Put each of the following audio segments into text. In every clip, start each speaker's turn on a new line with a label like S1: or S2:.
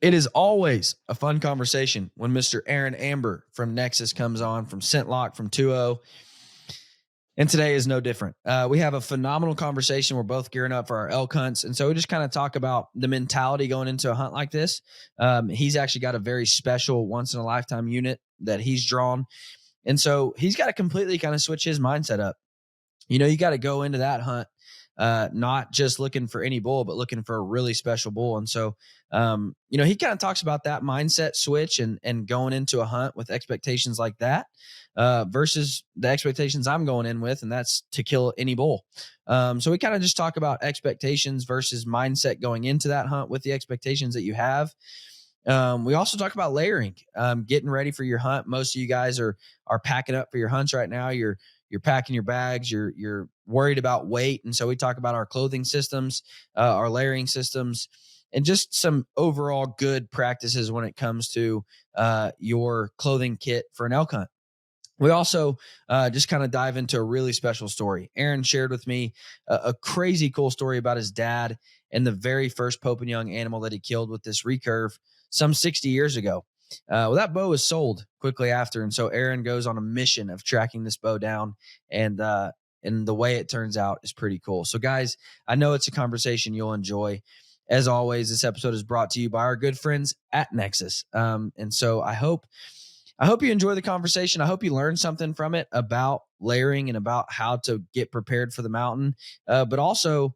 S1: It is always a fun conversation when Mr. Aaron Ambur from Nexus comes on, from ScentLock, from 2.0. And today is no different. We have a phenomenal conversation. We're both gearing up for our elk hunts. And so we just kind of talk about the mentality going into a hunt like this. He's actually got a very special once-in-a-lifetime unit that he's drawn. And so he's got to completely kind of switch his mindset up. You know, you got to go into that hunt not just looking for any bull, but looking for a really special bull. And so, you know, he kind of talks about that mindset switch and going into a hunt with expectations like that versus the expectations I'm going in with, and that's to kill any bull. So we kind of just talk about expectations versus mindset going into that hunt with the expectations that you have. We also talk about layering, getting ready for your hunt. Most of you guys are packing up for your hunts right now. You're packing your bags. You're worried about weight. And so we talk about our clothing systems, our layering systems, and just some overall good practices when it comes to your clothing kit for an elk hunt. We also just kind of dive into a really special story. Aaron shared with me a crazy cool story about his dad and the very first Pope and Young animal that he killed with this recurve some 60 years ago. Well, that bow was sold quickly after. And so Aaron goes on a mission of tracking this bow down, and the way it turns out is pretty cool. So guys, I know it's a conversation you'll enjoy. As always, this episode is brought to you by our good friends at Nexus. And so I hope you enjoy the conversation. I hope you learn something from it about layering and about how to get prepared for the mountain, but also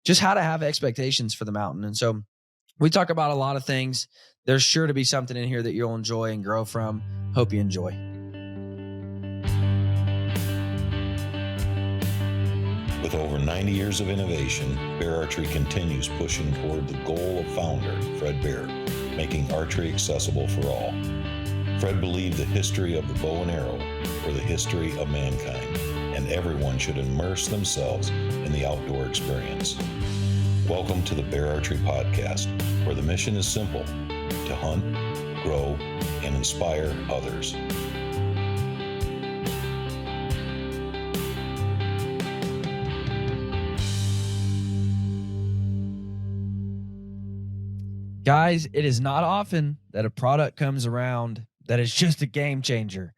S1: just how to have expectations for the mountain. And so we talk about a lot of things. There's sure to be something in here that you'll enjoy and grow from. Hope you enjoy.
S2: With over 90 years of innovation, Bear Archery continues pushing toward the goal of founder Fred Bear, making archery accessible for all. Fred believed the history of the bow and arrow were the history of mankind, and everyone should immerse themselves in the outdoor experience. Welcome to the Bear Archery Podcast, where the mission is simple: to hunt, grow, and inspire others.
S1: Guys, it is not often that a product comes around that is just a game changer.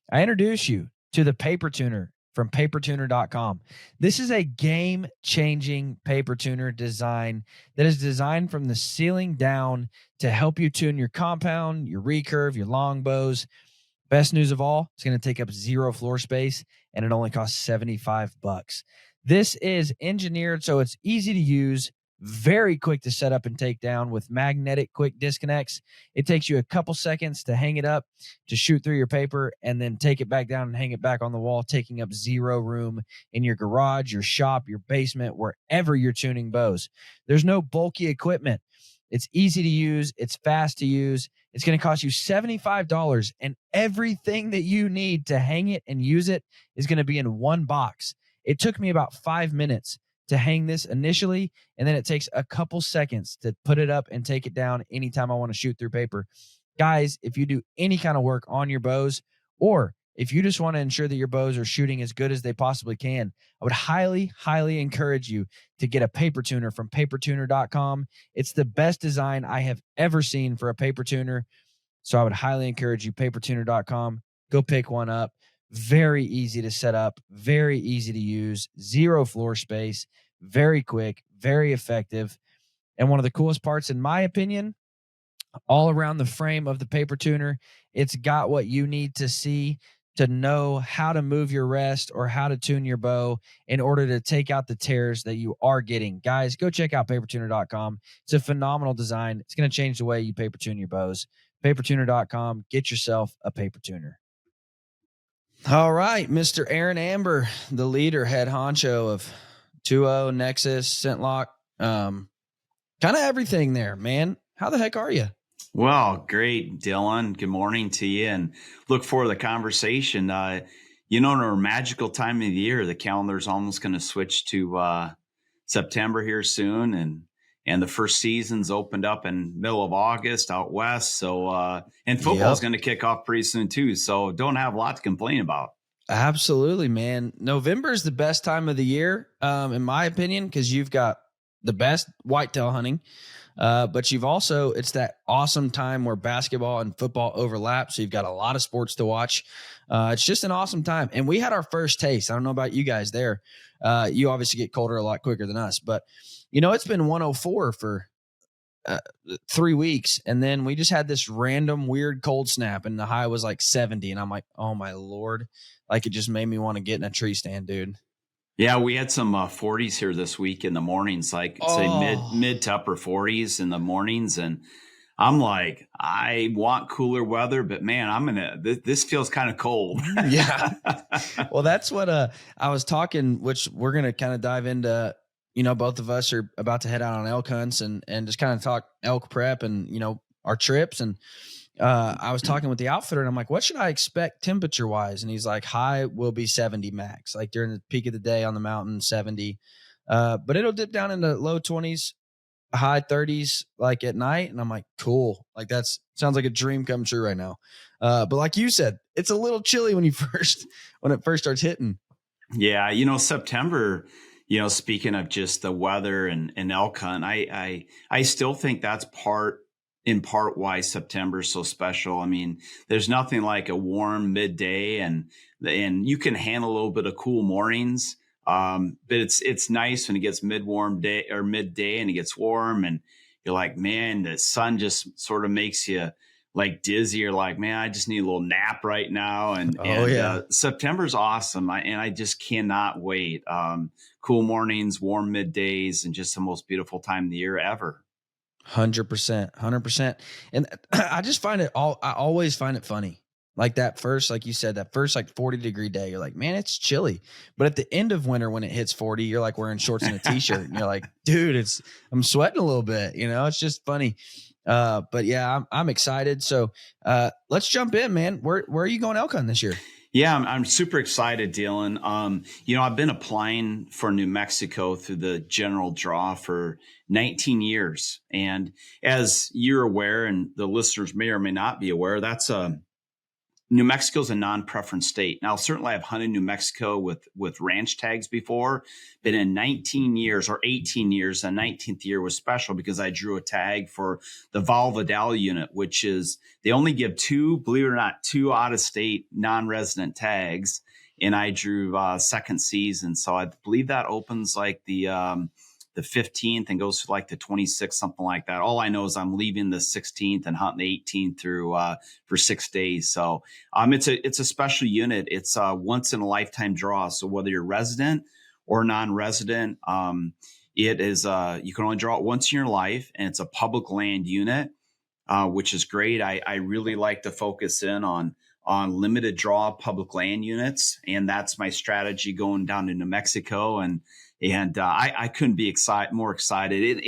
S1: I introduce you to the paper tuner from papertuner.com. This is a game-changing paper tuner design that is designed from the ceiling down to help you tune your compound, your recurve, your longbows. Best news of all, it's going to take up zero floor space, and it only costs $75. This is engineered so it's easy to use, very quick to set up and take down with magnetic quick disconnects. It takes you a couple seconds to hang it up, to shoot through your paper, and then take it back down and hang it back on the wall, taking up zero room in your garage, your shop, your basement, wherever you're tuning bows. There's no bulky equipment. It's easy to use. It's fast to use. It's going to cost you $75, and everything that you need to hang it and use it is going to be in one box. It took me about 5 minutes to hang this initially, and then it takes a couple seconds to put it up and take it down anytime I want to shoot through paper. Guys, if you do any kind of work on your bows, or if you just want to ensure that your bows are shooting as good as they possibly can, I would highly, highly encourage you to get a paper tuner from papertuner.com. It's the best design I have ever seen for a paper tuner. So I would highly encourage you, papertuner.com. Go pick one up. Very easy to set up, very easy to use, zero floor space, very quick, very effective. And one of the coolest parts, in my opinion, all around the frame of the paper tuner, it's got what you need to see to know how to move your rest or how to tune your bow in order to take out the tears that you are getting. Guys, go check out papertuner.com. It's a phenomenal design. It's going to change the way you paper tune your bows. Papertuner.com. Get yourself a paper tuner. All right, Mr. Aaron Ambur, the leader, head honcho of 2.0, Nexus, ScentLock, kind of everything there, man. How the heck are you?
S3: Well, great, Dylan. Good morning to you, and look forward to the conversation. In our magical time of the year, the calendar's almost going to switch to September here soon, and the first season's opened up in middle of August out west. So, and football's going to kick off pretty soon too. So don't have a lot to complain about.
S1: Absolutely, man. November is the best time of the year, in my opinion, because you've got the best whitetail hunting. But it's that awesome time where basketball and football overlap. So you've got a lot of sports to watch. It's just an awesome time. And we had our first taste. I don't know about you guys there. You obviously get colder a lot quicker than us, but it's been 104 for 3 weeks. And then we just had this random weird cold snap and the high was like 70. And I'm like, oh my Lord. Like, it just made me want to get in a tree stand, dude.
S3: Yeah, we had some 40s here this week in the mornings, like say mid to upper 40s in the mornings. And I'm like, I want cooler weather, but man, this feels kind of cold.
S1: Yeah. Well, that's what I was talking, which we're going to kind of dive into. Both of us are about to head out on elk hunts and just kind of talk elk prep and, our trips. And I was talking with the outfitter and I'm like, what should I expect temperature wise? And he's like, high will be 70 max, like during the peak of the day on the mountain, 70. But it'll dip down into low 20s, high 30s, like at night. And I'm like, cool. Like, sounds like a dream come true right now. But like you said, it's a little chilly when it first starts hitting.
S3: Yeah. September, speaking of just the weather and elk hunt, I still think that's in part why September is so special. I mean, there's nothing like a warm midday and you can handle a little bit of cool mornings. But it's nice when it gets midday and it gets warm and you're like, man, the sun just sort of makes you like dizzy. You're like, man, I just need a little nap right now. And September's awesome. I just cannot wait. Cool mornings, warm middays, and just the most beautiful time of the year ever.
S1: 100%. And I just I always find it funny. Like that first, like you said, that first like 40-degree day, you're like, man, it's chilly. But at the end of winter, when it hits 40, you're like wearing shorts and a t-shirt and you're like, dude, I'm sweating a little bit, it's just funny. But yeah, I'm excited. So let's jump in, man. Where are you going elk hunting this year?
S3: Yeah, I'm super excited, Dylan. I've been applying for New Mexico through the general draw for 19 years. And as you're aware, and the listeners may or may not be aware, that's New Mexico is a non-preference state. Now, certainly I've hunted New Mexico with ranch tags before, but in 19 years or 18 years, the 19th year was special because I drew a tag for the Val Vidal unit, which is, they only give believe it or not, two out-of-state non-resident tags. And I drew second season. So I believe that opens like the 15th and goes to like the 26th, something like that. All I know is I'm leaving the 16th and hunting the 18th through for 6 days. So it's a special unit. It's a once in a lifetime draw. So whether you're resident or non-resident, it is you can only draw it once in your life, and it's a public land unit, which is great. I really like to focus in on limited draw public land units, and that's my strategy going down to New Mexico. And I couldn't be more excited.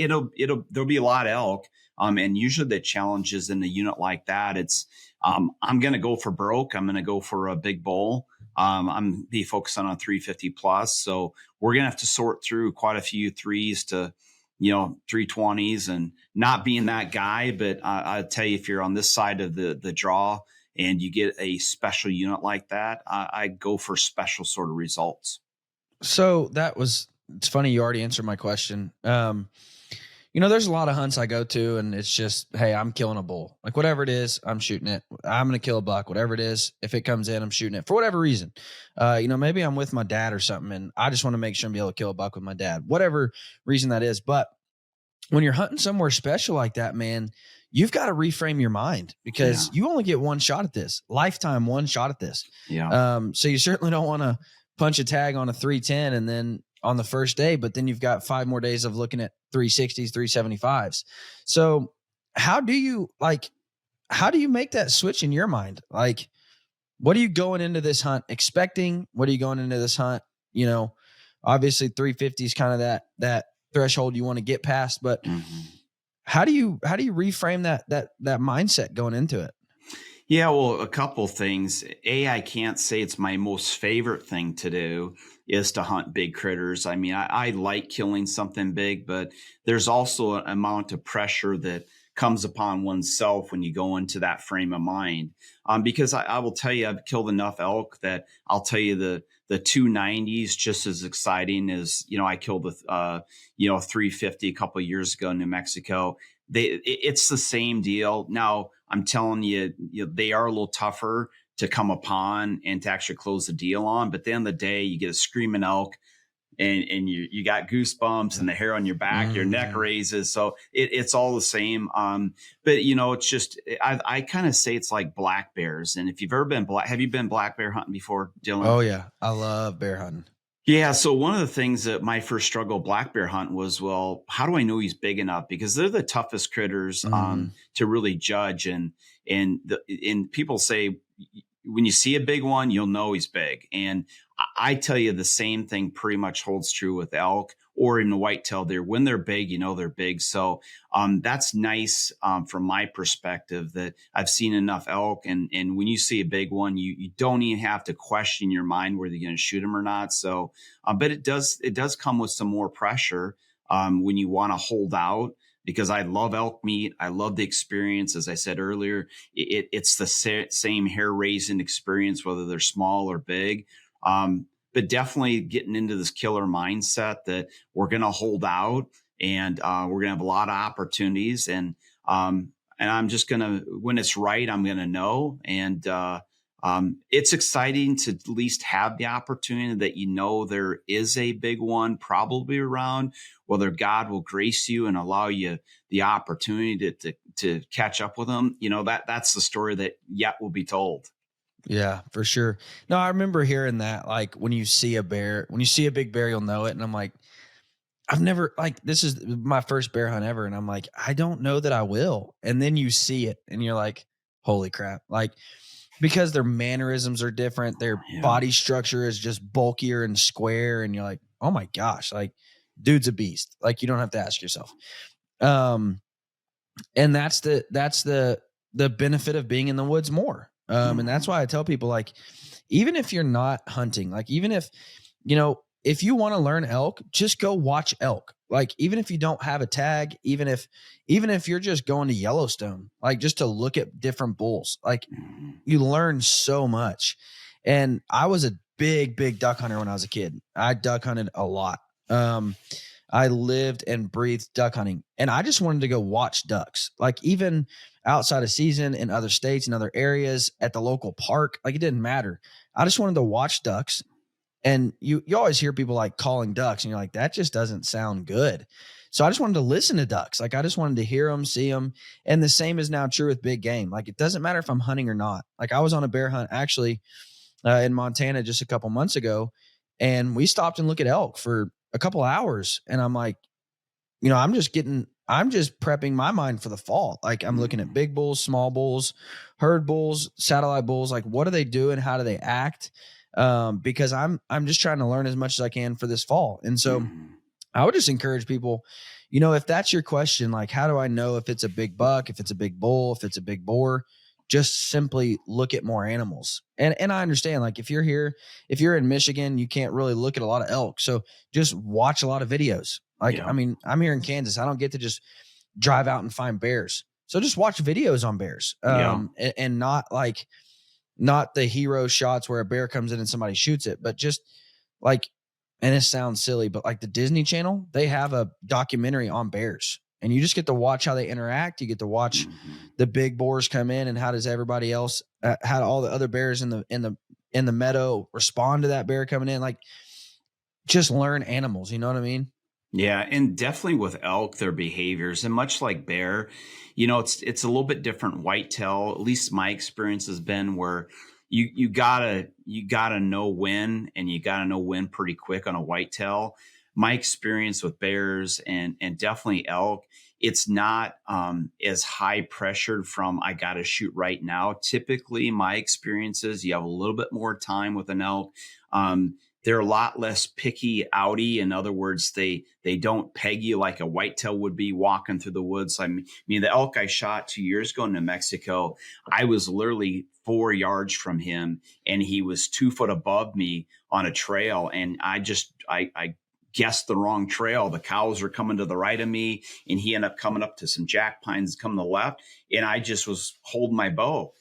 S3: There'll be a lot of elk. And usually the challenges in a unit like that, it's, I'm going to go for broke. I'm going to go for a big bull. I'm be focusing on 350 plus. So we're going to have to sort through quite a few 3s to, 320s, and not being that guy. But I'll tell you, if you're on this side of the draw and you get a special unit like that, I go for special sort of results.
S1: So it's funny. You already answered my question. There's a lot of hunts I go to and it's just, hey, I'm killing a bull. Like whatever it is, I'm shooting it. I'm going to kill a buck, whatever it is. If it comes in, I'm shooting it for whatever reason. Maybe I'm with my dad or something and I just want to make sure I'm be able to kill a buck with my dad, whatever reason that is. But when you're hunting somewhere special like that, man, you've got to reframe your mind because you only get one shot at this, lifetime one shot at this.
S3: Yeah.
S1: So you certainly don't want to punch a tag on a 310 and then on the first day, but then you've got 5 more days of looking at 360s, 375s. So how do you make that switch in your mind? Like, what are you going into this hunt expecting? What are you going into this hunt? Obviously 350 is kind of that threshold you want to get past, but how do you reframe that mindset going into it?
S3: Yeah, well, a couple things. I can't say it's my most favorite thing to do is to hunt big critters. I mean, I like killing something big, but there's also an amount of pressure that comes upon oneself when you go into that frame of mind. Because I will tell you, I've killed enough elk that I'll tell you the 290s just as exciting as, I killed a 350 a couple of years ago in New Mexico. it's the same deal. Now, I'm telling you, they are a little tougher to come upon and to actually close the deal on. But at the end of the day, you get a screaming elk, and you got goosebumps and the hair on your back, your neck raises. So it's all the same. But it's just, I kind of say it's like black bears. And if you've ever been have you been black bear hunting before, Dylan?
S1: Oh yeah. I love bear hunting.
S3: Yeah. So one of the things that my first struggle black bear hunt was, well, how do I know he's big enough? Because they're the toughest critters to really judge. And people say, when you see a big one, you'll know he's big. And I tell you, the same thing pretty much holds true with elk or even whitetail deer. When they're big, they're big. So that's nice from my perspective, that I've seen enough elk. And when you see a big one, you don't even have to question your mind whether you're going to shoot him or not. So, but it does come with some more pressure when you want to hold out. Because I love elk meat. I love the experience. As I said earlier, it's the same hair raising experience, whether they're small or big. But definitely getting into this killer mindset that we're going to hold out and we're going to have a lot of opportunities. And I'm just going to, when it's right, I'm going to know. And it's exciting to at least have the opportunity that there is a big one probably around, whether God will grace you and allow you the opportunity to catch up with them. That's the story that yet will be told.
S1: Yeah, for sure. No, I remember hearing that, like, when you see a big bear, you'll know it. And I'm like, I've never, like, this is my first bear hunt ever. And I'm like, I don't know that I will. And then you see it and you're like, holy crap. Like, because their mannerisms are different. Their body structure is just bulkier and square. And you're like, oh my gosh, like, dude's a beast. Like, you don't have to ask yourself. And that's the benefit of being in the woods more. And that's why I tell people, like, even if you're not hunting, like, even if, if you want to learn elk, just go watch elk. Like, even if you don't have a tag, even if you're just going to Yellowstone, like, just to look at different bulls, like, you learn so much. And I was a big duck hunter when I was a kid. I duck hunted a lot. I lived and breathed duck hunting, and I just wanted to go watch ducks, like, even outside of season in other states and other areas at the local park. Like, it didn't matter. I just wanted to watch ducks. And you always hear people like calling ducks and you're like, that just doesn't sound good. So I just wanted to listen to ducks. Like, I just wanted to hear them, see them. And the same is now true with big game. Like, it doesn't matter if I'm hunting or not. Like, I was on a bear hunt actually in Montana just a couple months ago, and we stopped and looked at elk for a couple hours. And I'm like, I'm just prepping my mind for the fall. Like, I'm looking at big bulls, small bulls, herd bulls, satellite bulls. Like, what do they do and how do they act? Because I'm just trying to learn as much as I can for this fall. And so I would just encourage people, if that's your question, like, how do I know if it's a big buck, if it's a big bull, if it's a big boar? Just simply look at more animals. And I understand, like, if you're in Michigan, you can't really look at a lot of elk. So just watch a lot of videos. Like, I mean, I'm here in Kansas. I don't get to just drive out and find bears. So just watch videos on bears. And not the hero shots where a bear comes in and somebody shoots it, but just like, and it sounds silly, but like the Disney Channel, they have a documentary on bears, and you just get to watch how they interact. You get to watch the big boars come in, and how does everybody else, how do all the other bears in the meadow respond to that bear coming in? Like, just learn animals. You know what I mean?
S3: Yeah. And definitely with elk, their behaviors, and much like bear, it's a little bit different. Whitetail, at least my experience has been, where you gotta know when, and you gotta know when pretty quick on a whitetail. My experience with bears and definitely elk, it's not as high pressured from I got to shoot right now. Typically, my experience is you have a little bit more time with an elk. They're a lot less picky outy. In other words, they don't peg you like a whitetail would be walking through the woods. I mean, the elk I shot 2 years ago in New Mexico, I was literally 4 yards from him, and he was 2 foot above me on a trail. And I guessed the wrong trail. The cows were coming to the right of me, and he ended up coming up to some jack pines coming to the left. And I just was holding my bow.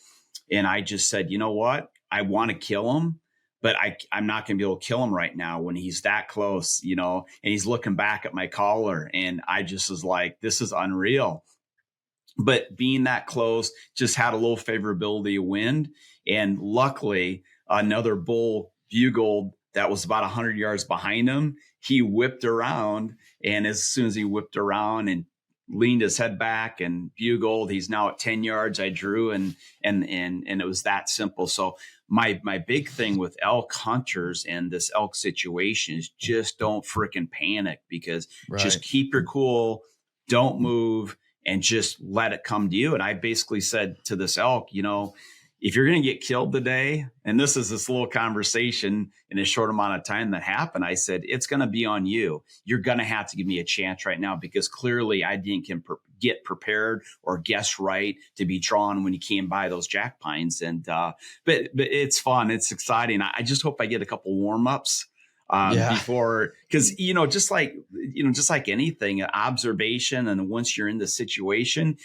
S3: And I just said, you know what? I want to kill him, but I'm not going to be able to kill him right now when he's that close, and he's looking back at my collar. And I just was like, this is unreal. but being that close, just had a little favorability of wind. And luckily, another bull bugled that was about 100 yards behind him. He whipped around, and as soon as he whipped around and leaned his head back and bugled, he's now at 10 yards. I drew, and it was that simple. So my big thing with elk hunters and this elk situation is just don't freaking panic, because just keep your cool, don't move, and just let it come to you. And I basically said to this elk, if you're going to get killed today, and this is this little conversation in a short amount of time that happened, I said, it's going to be on you. You're going to have to give me a chance right now, because clearly I didn't get prepared or guess right to be drawn when you came by those jack pines. And, but it's fun. It's exciting. I just hope I get a couple warm-ups before, because, just like anything, observation. And once you're in the situation,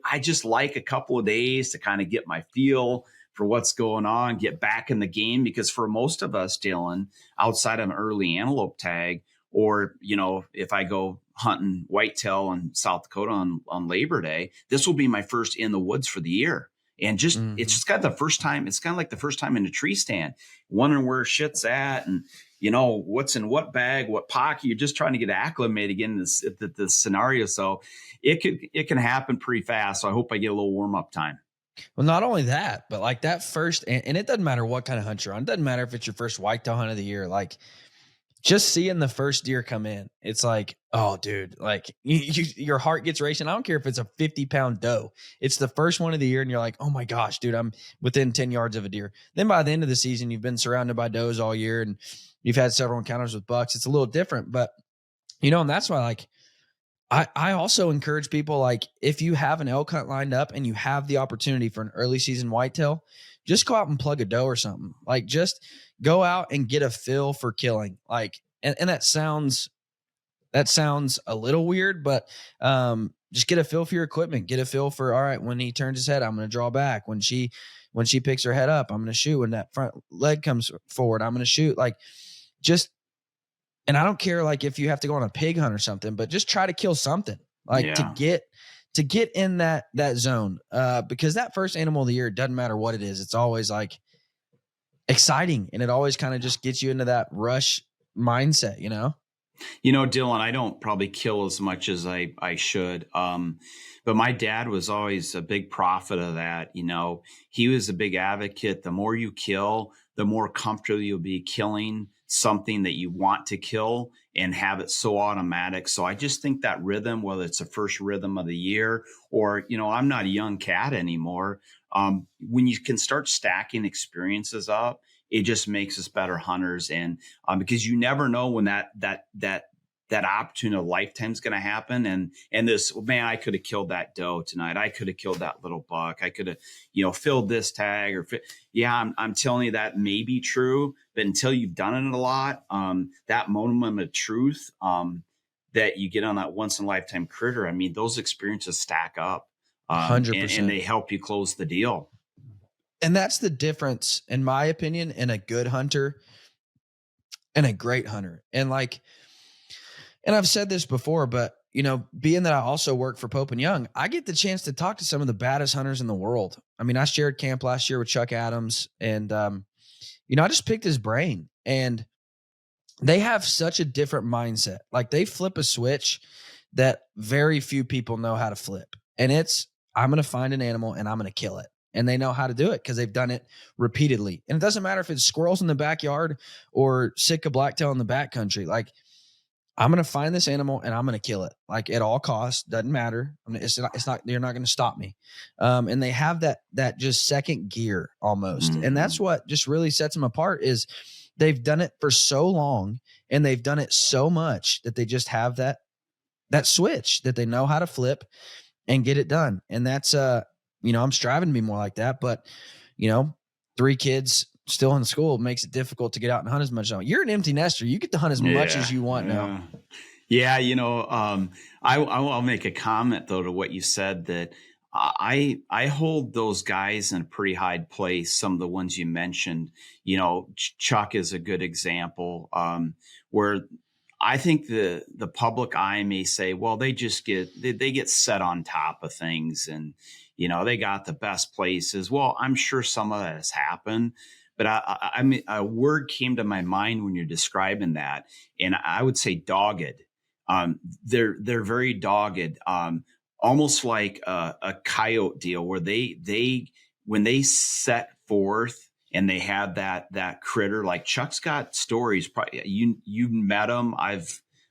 S3: I just like a couple of days to kind of get my feel for what's going on, get back in the game. Because for most of us, Dylan, outside of an early antelope tag, or, if I go hunting whitetail in South Dakota on Labor Day, this will be my first in the woods for the year. And just, it's just got the first time, it's kind of like the first time in a tree stand, wondering where shit's at, and, what's in what bag, what pocket. You're just trying to get acclimated again to the scenario. So it can happen pretty fast. So I hope I get a little warm up time.
S1: Well, not only that, but like that first, and it doesn't matter what kind of hunt you're on. It doesn't matter if it's your first whitetail hunt of the year. Like, just seeing the first deer come in, it's like, oh, dude, like your heart gets racing. I don't care if it's a 50-pound doe. It's the first one of the year, and you're like, oh my gosh, dude, I'm within 10 yards of a deer. Then by the end of the season, you've been surrounded by does all year, and you've had several encounters with bucks. It's a little different, but and that's why, like, I also encourage people, like, if you have an elk hunt lined up and you have the opportunity for an early season whitetail, just go out and plug a doe or something. Like, just go out and get a feel for killing. Like, and that sounds a little weird, but just get a feel for your equipment. Get a feel for, all right, when he turns his head, I'm going to draw back. When she picks her head up, I'm going to shoot. When that front leg comes forward, I'm going to shoot. Like, just, and I don't care, like, if you have to go on a pig hunt or something, but just try to kill something, like, to get in that zone. Because that first animal of the year, doesn't matter what it is, it's always like exciting, and it always kind of just gets you into that rush mindset,
S3: Dylan, I don't probably kill as much as I should. But my dad was always a big prophet of that. He was a big advocate. The more you kill, the more comfortable you'll be killing something that you want to kill, and have it so automatic. So I just think that rhythm, whether it's the first rhythm of the year, or, I'm not a young cat anymore. When you can start stacking experiences up, it just makes us better hunters. And because you never know when that opportunity of a lifetime is going to happen. And this, man, I could have killed that doe tonight. I could have killed that little buck. I could have, filled this tag I'm telling you, that may be true, but until you've done it a lot, that moment of truth, that you get on that once in a lifetime critter, I mean, those experiences stack up, 100%, and they help you close the deal.
S1: And that's the difference, in my opinion, in a good hunter and a great hunter. And I've said this before, but, being that I also work for Pope and Young, I get the chance to talk to some of the baddest hunters in the world. I mean, I shared camp last year with Chuck Adams, and, I just picked his brain, and they have such a different mindset. Like, they flip a switch that very few people know how to flip. And it's, I'm going to find an animal and I'm going to kill it. And they know how to do it because they've done it repeatedly. And it doesn't matter if it's squirrels in the backyard or Sitka blacktail in the backcountry. Like, I'm going to find this animal and I'm going to kill it. Like, at all costs, doesn't matter. It's not, you're not going to stop me. And they have that just second gear almost. Mm-hmm. And that's what just really sets them apart, is they've done it for so long and they've done it so much that they just have that switch that they know how to flip and get it done. And that's, I'm striving to be more like that, but 3 kids still in school makes it difficult to get out and hunt as much. You're an empty nester. You get to hunt as much as you want now.
S3: Yeah. I'll make a comment though to what you said, that I hold those guys in a pretty high place. Some of the ones you mentioned, Chuck is a good example, where I think the public eye may say, well, they get set on top of things, and they got the best places. Well, I'm sure some of that has happened, but I mean, a word came to my mind when you're describing that, and I would say dogged. They're very dogged, almost like a coyote deal, where they when they set forth and they had that critter. Like Chuck's got stories. Probably you met him.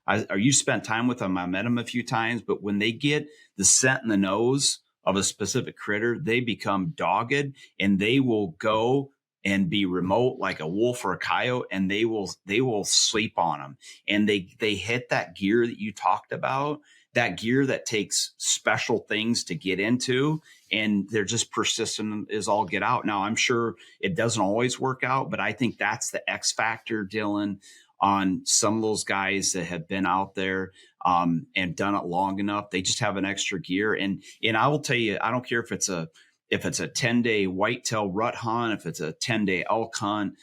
S3: Or you spent time with him. I met him a few times, but when they get the scent in the nose of a specific critter, they become dogged, and they will go and be remote like a wolf or a coyote, and they will sleep on them. And they hit that gear that you talked about, that gear that takes special things to get into, and they're just persistent as all get out. Now, I'm sure it doesn't always work out, but I think that's the X factor, Dylan, on some of those guys that have been out there and done it long enough. They just have an extra gear. And I will tell you, I don't care if it's a 10-day whitetail rut hunt, if it's a 10-day elk hunt,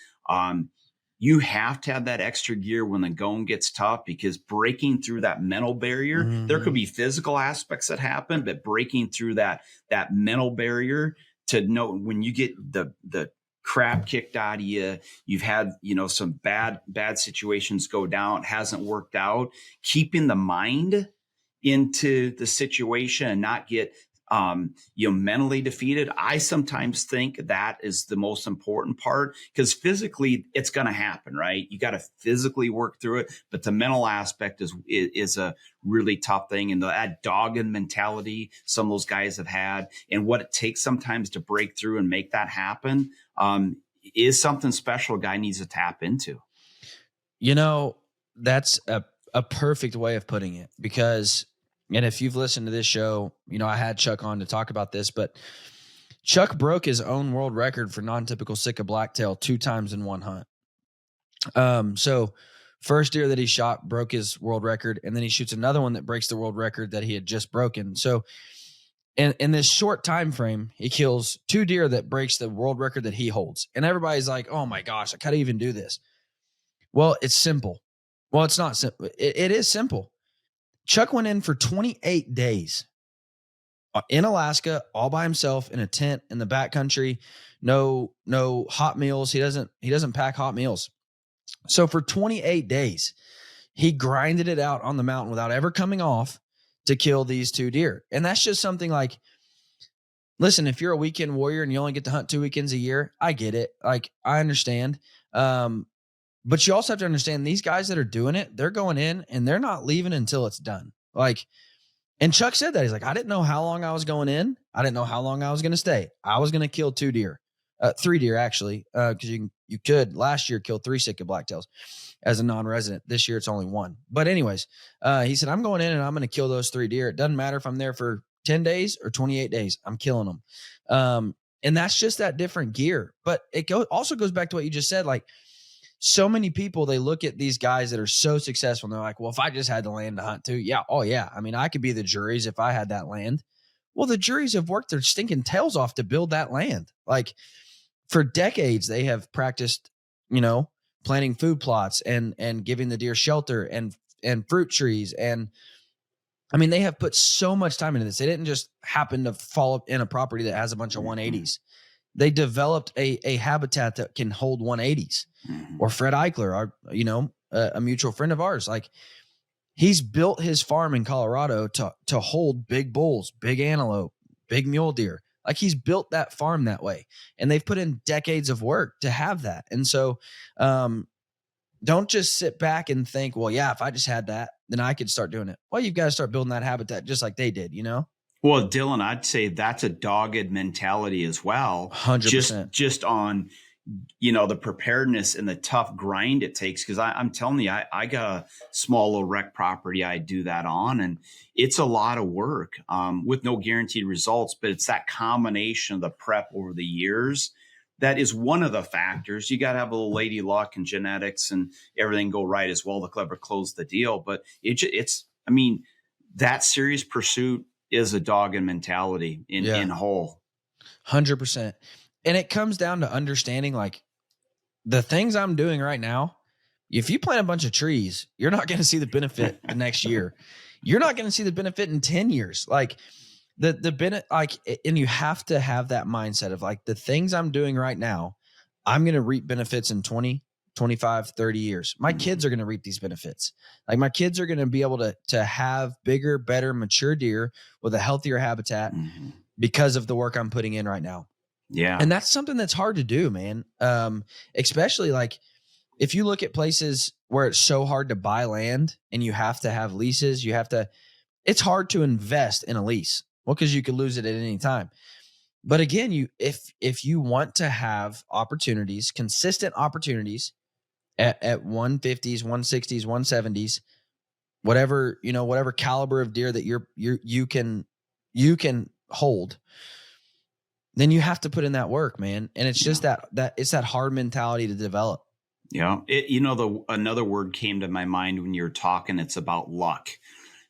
S3: you have to have that extra gear when the going gets tough, because breaking through that mental barrier, there could be physical aspects that happen, but breaking through that mental barrier to know when you get the crap kicked out of you, you've had, some bad situations go down, it hasn't worked out, keeping the mind into the situation and not get mentally defeated. I sometimes think that is the most important part, because physically it's going to happen, right? You got to physically work through it, but the mental aspect is a really tough thing. And that dogged mentality some of those guys have had, and what it takes sometimes to break through and make that happen is something special a guy needs to tap into.
S1: That's a perfect way of putting it, because and if you've listened to this show, I had Chuck on to talk about this, but Chuck broke his own world record for non-typical Sitka blacktail 2 times in one hunt. So first deer that he shot broke his world record, and then he shoots another one that breaks the world record that he had just broken. So in this short time frame, he kills 2 deer that breaks the world record that he holds. And everybody's like, oh my gosh, how do you even do this? Well, it's simple. Well, it's not simple. It is simple. Chuck went in for 28 days in Alaska, all by himself in a tent in the backcountry. No hot meals. He doesn't pack hot meals. So for 28 days, he grinded it out on the mountain without ever coming off to kill these 2 deer. And that's just something like, listen, if you're a weekend warrior and you only get to hunt 2 weekends a year, I get it. Like, I understand. But you also have to understand, these guys that are doing it, they're going in and they're not leaving until it's done. Like, and Chuck said that. He's like, I didn't know how long I was going in. I didn't know how long I was going to stay. I was going to kill 2 deer, 3 deer actually, because you could last year kill 3 Sitka blacktails as a non-resident. This year it's only 1. But anyways, he said, I'm going in and I'm going to kill those 3 deer. It doesn't matter if I'm there for 10 days or 28 days. I'm killing them. And that's just that different gear. But it also goes back to what you just said. Like, so many people, they look at these guys that are so successful and they're like, well, if I just had the land to hunt too, yeah. Oh yeah. I mean, I could be the juries if I had that land. Well, the juries have worked their stinking tails off to build that land. Like, for decades, they have practiced, planting food plots and giving the deer shelter and fruit trees. And I mean, they have put so much time into this. They didn't just happen to fall in a property that has a bunch of 180s. They developed a habitat that can hold 180s. Or Fred Eichler, a mutual friend of ours. Like, he's built his farm in Colorado to hold big bulls, big antelope, big mule deer. Like, he's built that farm that way, and they've put in decades of work to have that. And so, don't just sit back and think, well, yeah, if I just had that, then I could start doing it. Well, you've got to start building that habitat just like they did,
S3: Well, Dylan, I'd say that's a dogged mentality as well.
S1: 100%.
S3: Just on, the preparedness and the tough grind it takes. Because I'm telling you, I got a small little rec property I do that on, and it's a lot of work with no guaranteed results. But it's that combination of the prep over the years that is one of the factors. You got to have a little lady luck and genetics and everything go right as well to clever close the deal. But that serious pursuit is a dogged mentality in whole.
S1: 100%. And it comes down to understanding, like, the things I'm doing right now, If you plant a bunch of trees, you're not going to see the benefit the next year. You're not going to see the benefit in 10 years. Like the benefit, like, and you have to have that mindset of like, the things I'm doing right now, I'm going to reap benefits in 20, 25, 30 years. My kids are going to reap these benefits. Like my kids are going to be able to have bigger, better, mature deer with a healthier habitat because of the work I'm putting in right now.
S3: Yeah.
S1: And that's something that's hard to do, man. Especially like if you look at places where it's so hard to buy land and you have to have leases, it's hard to invest in a lease. Well, because you could lose it at any time. But again, if you want to have opportunities, consistent opportunities at 150s, 160s, 170s, whatever caliber of deer that you can hold, then you have to put in that work, man. And it's just that it's that hard mentality to develop.
S3: Yeah. Another word came to my mind when you were talking. It's about luck.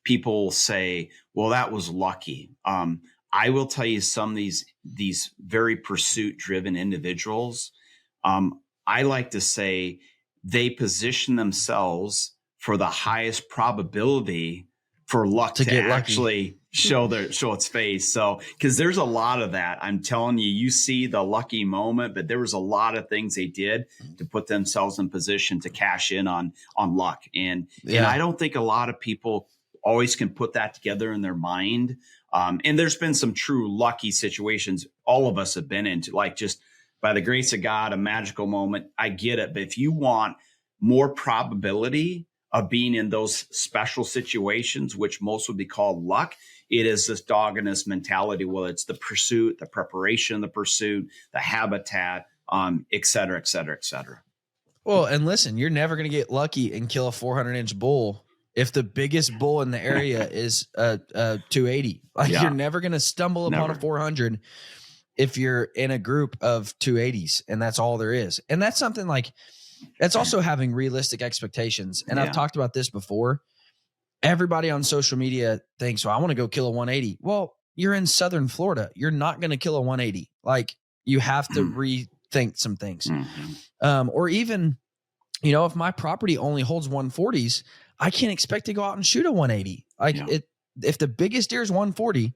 S3: People say, well, that was lucky. I will tell you, some of these very pursuit driven individuals, I like to say they position themselves for the highest probability for luck to actually show its face. So, because there's a lot of that. I'm telling you, you see the lucky moment, but there was a lot of things they did to put themselves in position to cash in on luck. And I don't think a lot of people always can put that together in their mind. And there's been some true lucky situations all of us have been into, like just by the grace of God, a magical moment. I get it. But if you want more probability of being in those special situations, which most would be called luck, it is this doggedness mentality. Well, it's the pursuit, the preparation, the pursuit, the habitat, et cetera, et cetera, et cetera.
S1: Well, and listen, you're never going to get lucky and kill a 400-inch bull if the biggest bull in the area is a 280. Like you're never going to stumble upon a 400 if you're in a group of 280s, and that's all there is. And that's something like, that's also having realistic expectations. And I've talked about this before. Everybody on social media thinks, well, I want to go kill a 180. Well, you're in Southern Florida. You're not going to kill a 180. Like you have to rethink some things. Or even, if my property only holds 140s, I can't expect to go out and shoot a 180. If the biggest deer is 140,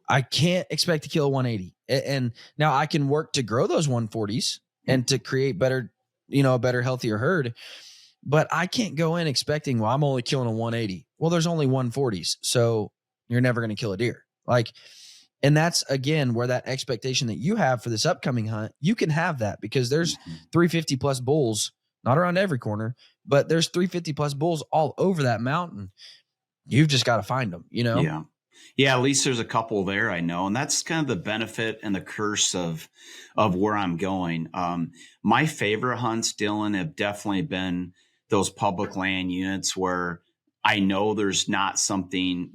S1: I can't expect to kill a 180. And now I can work to grow those 140s and to create better, a better, healthier herd. But I can't go in expecting, well, I'm only killing a 180. Well, there's only 140s. So you're never going to kill a deer. And that's, again, where that expectation that you have for this upcoming hunt, you can have that because there's 350 plus bulls, not around every corner, but there's 350 plus bulls all over that mountain. You've just got to find them,
S3: Yeah. Yeah. At least there's a couple there, I know. And that's kind of the benefit and the curse of where I'm going. My favorite hunts, Dylan, have definitely been those public land units where I know there's not something,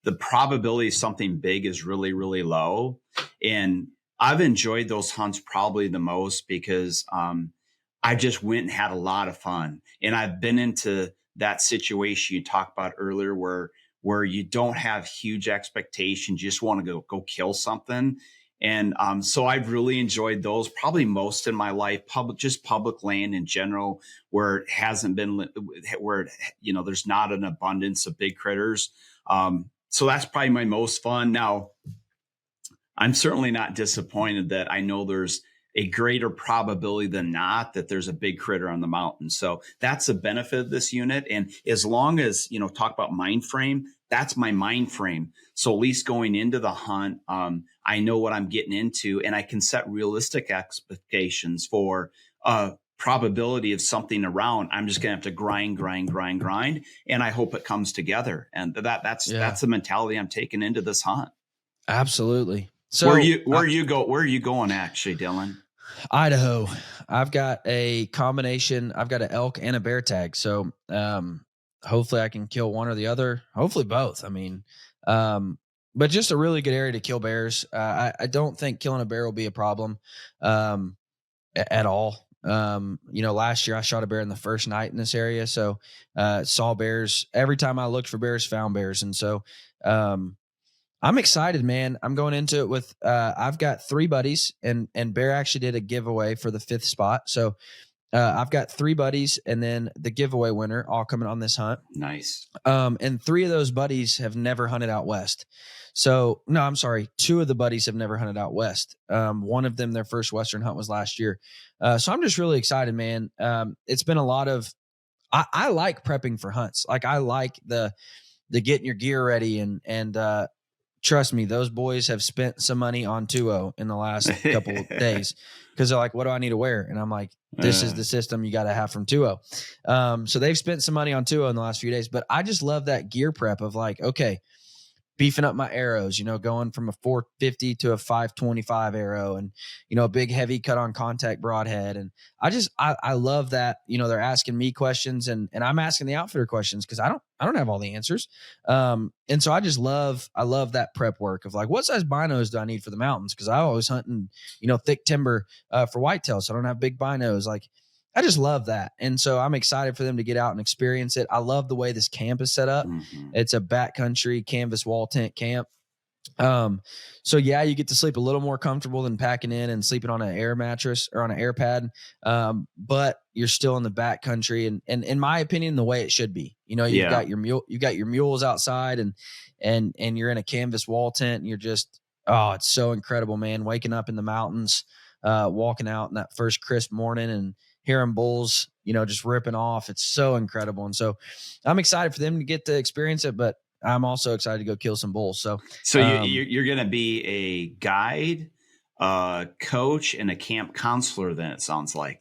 S3: the probability of something big is really, really low. And I've enjoyed those hunts probably the most because I just went and had a lot of fun. And I've been into that situation you talked about earlier where you don't have huge expectations, you just want to go kill something. And so I've really enjoyed those probably most in my life, public land in general, where it hasn't been, where, there's not an abundance of big critters. So that's probably my most fun. Now, I'm certainly not disappointed that I know there's a greater probability than not that there's a big critter on the mountain. So that's a benefit of this unit. And as long as, talk about mind frame, that's my mind frame. So at least going into the hunt, I know what I'm getting into and I can set realistic expectations for probability of something around. I'm just going to have to grind. And I hope it comes together. And that's the mentality I'm taking into this hunt.
S1: Absolutely. So
S3: where are you going actually, Dylan?
S1: Idaho. I've got a combination. I've got an elk and a bear tag. So, hopefully I can kill one or the other, hopefully both. I mean, but just a really good area to kill bears. I don't think killing a bear will be a problem, at all. Last year I shot a bear in the first night in this area. So, saw bears every time I looked for bears, found bears. And so, I'm excited, man. I'm going into it with, I've got 3 buddies and Bear actually did a giveaway for the 5th spot. So I've got 3 buddies and then the giveaway winner all coming on this hunt.
S3: Nice.
S1: And 3 of those buddies have never hunted out west. So no, I'm sorry. 2 of the buddies have never hunted out west. One of them, their first Western hunt was last year. So I'm just really excited, man. It's been a lot of, I like prepping for hunts. Like I like the getting your gear ready and trust me, those boys have spent some money on 2-0 in the last couple of days because they're like, what do I need to wear? And I'm like, this is the system you got to have from 2-0. So they've spent some money on 2-0 in the last few days, but I just love that gear prep of like, okay, beefing up my arrows, going from a 450 to a 525 arrow and, a big heavy cut on contact broadhead. And I love that, they're asking me questions and I'm asking the outfitter questions because I don't have all the answers. And so I love that prep work of like, what size binos do I need for the mountains? Cause I always hunt in, thick timber for whitetail. So I don't have big binos. Like, I just love that. And so I'm excited for them to get out and experience it. I love the way this camp is set up.
S3: Mm-hmm.
S1: It's a backcountry canvas wall tent camp. So yeah, you get to sleep a little more comfortable than packing in and sleeping on an air mattress or on an air pad. But you're still in the backcountry and in my opinion, the way it should be, you've got your mules outside and you're in a canvas wall tent and you're just, oh, it's so incredible, man. Waking up in the mountains, walking out in that first crisp morning and hearing bulls, just ripping off. It's so incredible. And so I'm excited for them to get to experience it, but I'm also excited to go kill some bulls. So
S3: you're going to be a guide, coach, and a camp counselor then it sounds like.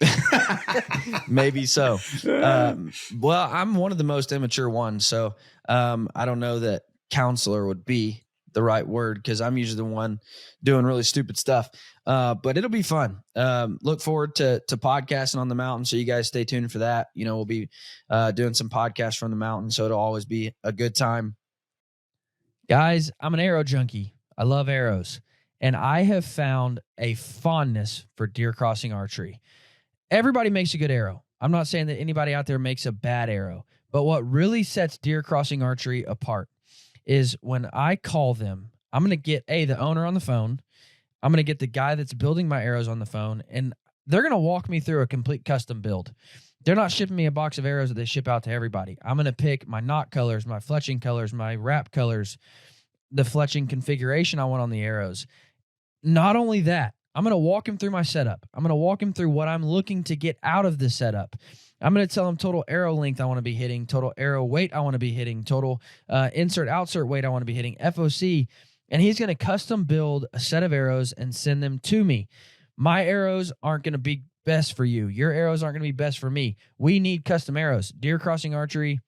S1: Maybe so. Well, I'm one of the most immature ones. So I don't know that counselor would be the right word because I'm usually the one doing really stupid stuff. But it'll be fun. Look forward to podcasting on the mountain. So you guys stay tuned for that. We'll be doing some podcasts from the mountain. So it'll always be a good time. Guys, I'm an arrow junkie. I love arrows. And I have found a fondness for deer crossing archery. Everybody makes a good arrow. I'm not saying that anybody out there makes a bad arrow. But what really sets deer crossing archery apart is when I call them, I'm going to get the owner on the phone. I'm going to get the guy that's building my arrows on the phone, and they're going to walk me through a complete custom build. They're not shipping me a box of arrows that they ship out to everybody. I'm going to pick my knot colors, my fletching colors, my wrap colors, the fletching configuration I want on the arrows. Not only that, I'm going to walk him through my setup. I'm going to walk him through what I'm looking to get out of the setup. I'm going to tell him total arrow length I want to be hitting, total arrow weight I want to be hitting, total insert-outsert weight I want to be hitting, FOC, and he's going to custom build a set of arrows and send them to me. My arrows aren't going to be best for you. Your arrows aren't going to be best for me. We need custom arrows. Deer Crossing Archery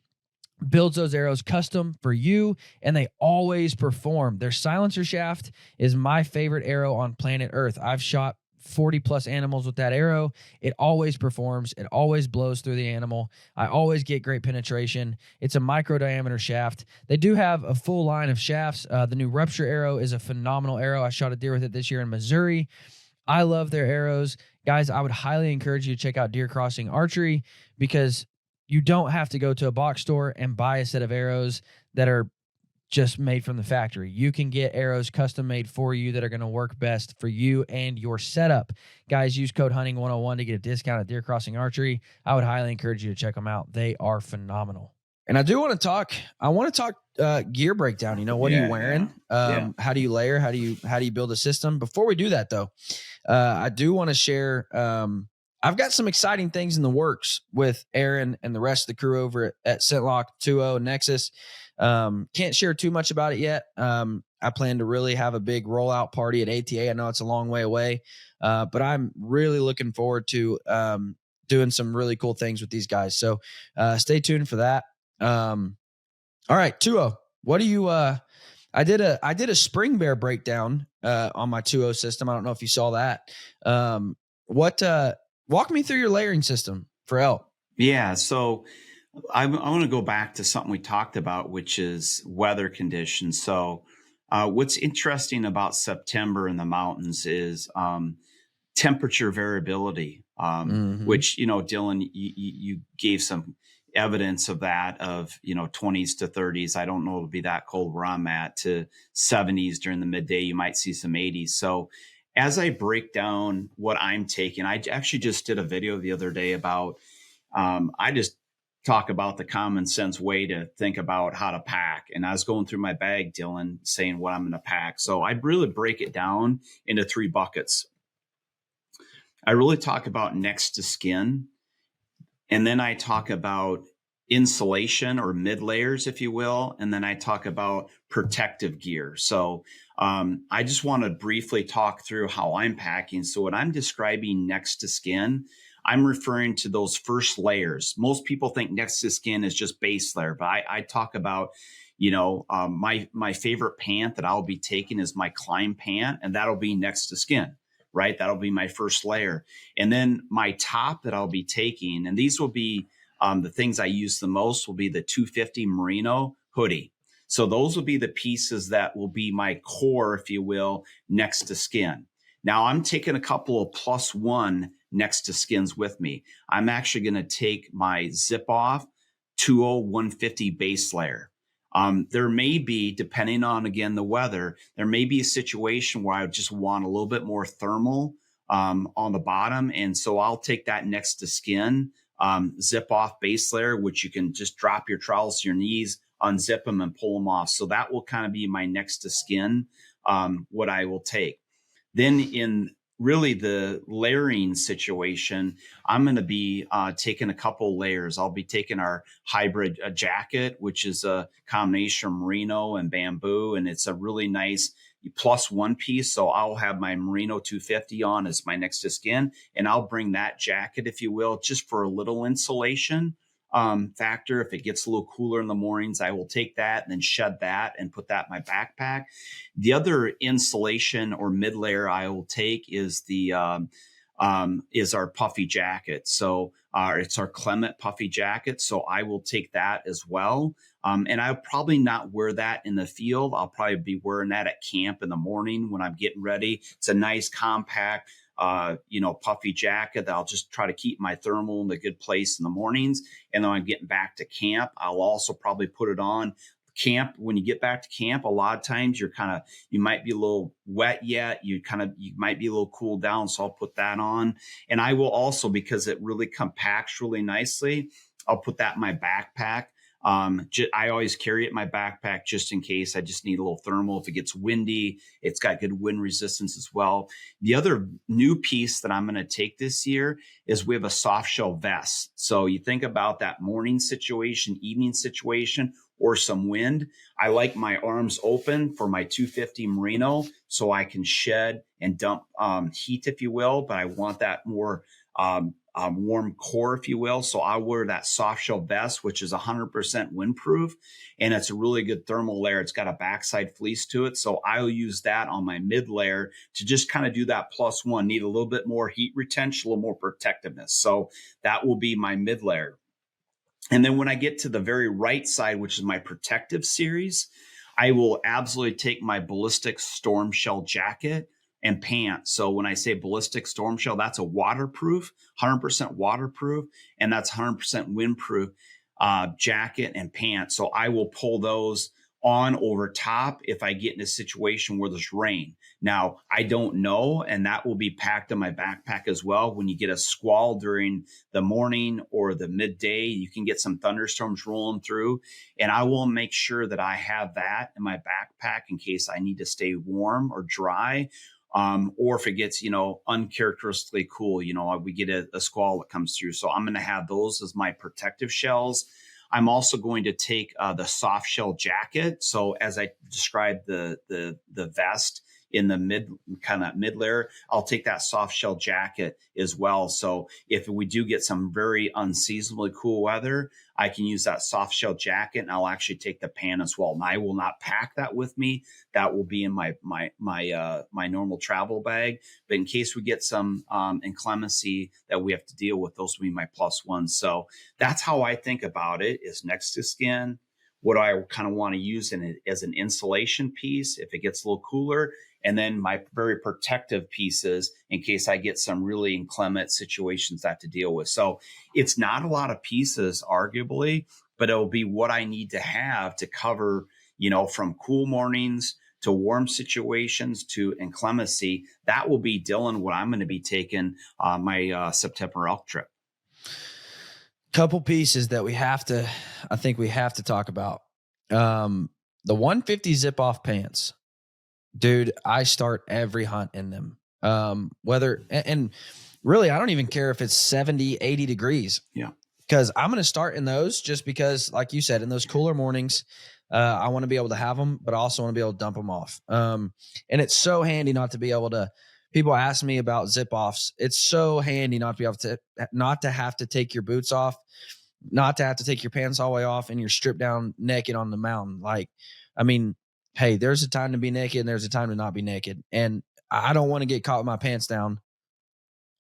S1: builds those arrows custom for you, and they always perform. Their silencer shaft is my favorite arrow on planet Earth. I've shot 40 plus animals with that arrow. It always performs. It always blows through the animal. I always get great penetration. It's a micro diameter shaft. They do have a full line of shafts. The new Rupture arrow is a phenomenal arrow. I shot a deer with it this year in Missouri. I love their arrows. Guys, I would highly encourage you to check out Deer Crossing Archery because you don't have to go to a box store and buy a set of arrows that are just made from the factory. You can get arrows custom made for you that are going to work best for you and your setup. Guys, use code hunting101 to get a discount at Deer Crossing Archery. I would highly encourage you to check them out. They are phenomenal. And I do want to talk, gear breakdown. What are you wearing? How do you layer? How do you build a system? Before we do that though, I do want to share, I've got some exciting things in the works with Aaron and the rest of the crew over at Scentlock 2.0 Nexus. Can't share too much about it yet. I plan to really have a big rollout party at ATA. I know it's a long way away, but I'm really looking forward to doing some really cool things with these guys. So stay tuned for that. All right, 2.0. What do you? I did a spring bear breakdown on my 2.0 system. I don't know if you saw that. Walk me through your layering system for elk.
S3: Yeah, so I want to go back to something we talked about, which is weather conditions. So what's interesting about September in the mountains is temperature variability, which, Dylan, you gave some evidence of that of, 20s to 30s. I don't know it'll be that cold where I'm at, to 70s during the midday. You might see some 80s. So, as I break down what I'm taking, I actually just did a video the other day about, I just talk about the common sense way to think about how to pack. And I was going through my bag, Dylan, saying what I'm going to pack. So I really break it down into 3 buckets. I really talk about next to skin. And then I talk about insulation or mid layers, if you will. And then I talk about protective gear. So I just want to briefly talk through how I'm packing. So when I'm describing next to skin, I'm referring to those first layers. Most people think next to skin is just base layer, but I talk about, my favorite pant that I'll be taking is my climb pant, and that'll be next to skin, right? That'll be my first layer. And then my top that I'll be taking, and these will be the things I use the most, will be the 250 merino hoodie. So those will be the pieces that will be my core, if you will, next to skin. Now I'm taking a couple of +1 next to skins with me. I'm actually going to take my zip off 20150 base layer. There may be, depending on, again, the weather, there may be a situation where I just want a little bit more thermal on the bottom. And so I'll take that next to skin zip off base layer, which you can just drop your trowels to your knees, unzip them and pull them off. So that will kind of be my next to skin, what I will take. Then in really the layering situation, I'm going to be taking a couple layers. I'll be taking our hybrid jacket, which is a combination of merino and bamboo, and it's a really nice +1 piece. So I'll have my merino 250 on as my next to skin, and I'll bring that jacket, if you will, just for a little insulation factor. If it gets a little cooler in the mornings, I will take that and then shed that and put that in my backpack. The other insulation or mid layer I will take is is our puffy jacket. So it's our Clement puffy jacket. So I will take that as well. And I'll probably not wear that in the field. I'll probably be wearing that at camp in the morning when I'm getting ready. It's a nice compact puffy jacket that I'll just try to keep my thermal in a good place in the mornings. And then when I'm getting back to camp, I'll also probably put it on. Camp, when you get back to camp, a lot of times you might be a little wet yet. You might be a little cooled down. So I'll put that on. And I will also, because it really compacts really nicely, I'll put that in my backpack. I always carry it in my backpack just in case. I just need a little thermal. If it gets windy, it's got good wind resistance as well. The other new piece that I'm going to take this year is we have a soft shell vest. So you think about that morning situation, evening situation, or some wind. I like my arms open for my 250 merino so I can shed and dump heat, if you will, but I want that more warm core, if you will. So I wear that soft shell vest, which is 100% windproof, and it's a really good thermal layer. It's got a backside fleece to it. So I'll use that on my mid layer to just kind of do that +1, need a little bit more heat retention, a little more protectiveness. So that will be my mid layer. And then when I get to the very right side, which is my protective series, I will absolutely take my ballistic storm shell jacket and pants. So when I say ballistic storm shell, that's a waterproof, 100% waterproof, and that's 100% windproof jacket and pants. So I will pull those on over top if I get in a situation where there's rain. Now, I don't know, and that will be packed in my backpack as well. When you get a squall during the morning or the midday, you can get some thunderstorms rolling through, and I will make sure that I have that in my backpack in case I need to stay warm or dry. Or if it gets, uncharacteristically cool, we get a squall that comes through. So I'm going to have those as my protective shells. I'm also going to take the soft shell jacket. So as I described the vest in the mid layer, I'll take that soft shell jacket as well. So if we do get some very unseasonably cool weather, I can use that soft shell jacket, and I'll actually take the pant as well. And I will not pack that with me. That will be in my normal travel bag. But in case we get some inclemency that we have to deal with, those will be my +1. So that's how I think about it, is next to skin. What I kind of want to use in it as an insulation piece if it gets a little cooler, and then my very protective pieces in case I get some really inclement situations I have to deal with. So it's not a lot of pieces, arguably, but it'll be what I need to have to cover, from cool mornings to warm situations to inclemency, that will be, Dylan, what I'm going to be taking my September elk trip.
S1: Couple pieces that I think we have to talk about. The 150 zip off pants, dude, I start every hunt in them. And really, I don't even care if it's 70, 80 degrees.
S3: Yeah.
S1: Because I'm going to start in those just because, like you said, in those cooler mornings, I want to be able to have them, but I also want to be able to dump them off. And it's so handy not to be able to, people ask me about zip offs. It's so handy not to be able to, not to have to take your boots off, not to have to take your pants all the way off and you're stripped down naked on the mountain. Like, I mean, hey, there's a time to be naked and there's a time to not be naked. And I don't want to get caught with my pants down.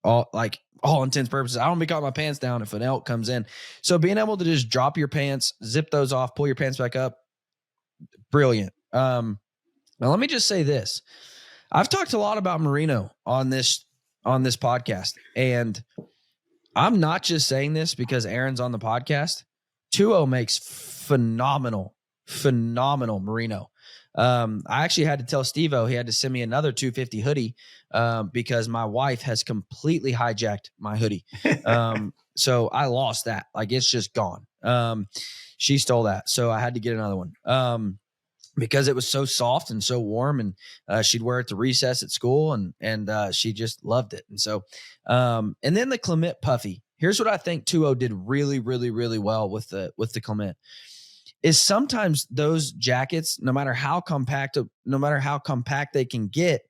S1: All intents purposes, I don't be caught with my pants down if an elk comes in. So being able to just drop your pants, zip those off, pull your pants back up, brilliant. Now let me just say this. I've talked a lot about merino on this podcast, and I'm not just saying this because Aaron's on the podcast. 2.0 makes phenomenal merino. I actually had to tell Steve-O he had to send me another 250 hoodie because my wife has completely hijacked my hoodie. So I lost that. Like, it's just gone. She stole that. So I had to get another one because it was so soft and so warm, and she'd wear it to recess at school, and she just loved it. And so, and then the Clement puffy. Here's what I think 2.0 did really, really, really well with the Clement. Is sometimes those jackets, no matter how compact they can get,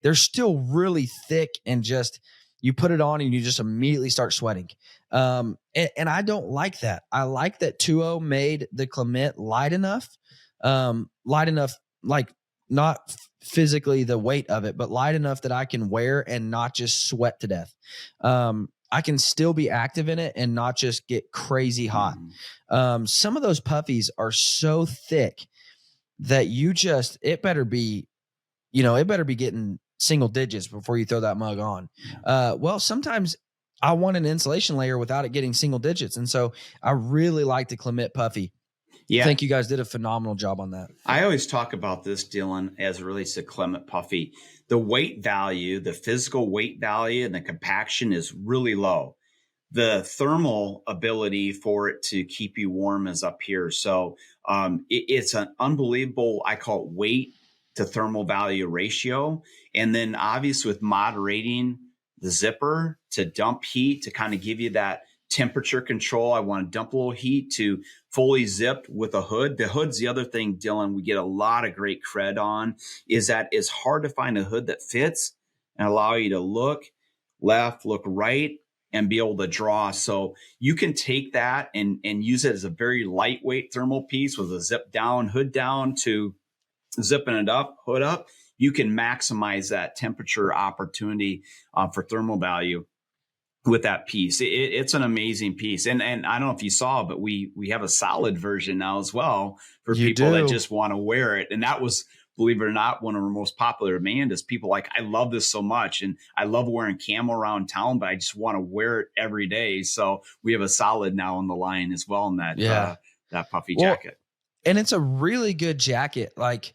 S1: they're still really thick, and just you put it on and you just immediately start sweating. And I don't like that. I like that 2.0 made the Clement light enough, like not physically the weight of it, but light enough that I can wear and not just sweat to death. I can still be active in it and not just get crazy hot. Some of those puffies are so thick that it better be getting single digits before you throw that mug on. Well, sometimes I want an insulation layer without it getting single digits. And so I really like the Clement puffy. Yeah. I think you guys did a phenomenal job on that.
S3: I always talk about this, Dylan, as it relates to Clement puffy. The weight value, the physical weight value, and the compaction is really low. The thermal ability for it to keep you warm is up here. So it's an unbelievable, I call it weight to thermal value ratio. And then obviously with moderating the zipper to dump heat to kind of give you that temperature control. I want to dump a little heat to fully zipped with a hood. The hood's the other thing, Dylan, we get a lot of great cred on, is that it's hard to find a hood that fits and allow you to look left, look right, and be able to draw. So you can take that and use it as a very lightweight thermal piece with a zip down, hood down, to zipping it up, hood up. You can maximize that temperature opportunity for thermal value with that piece. It's an amazing piece. And I don't know if you saw, but we have a solid version now as well for people that just want to wear it. And that was, believe it or not, one of our most popular demand is people like, I love this so much. And I love wearing camo around town, but I just want to wear it every day. So we have a solid now on the line as well in that, that puffy jacket.
S1: And it's a really good jacket. Like,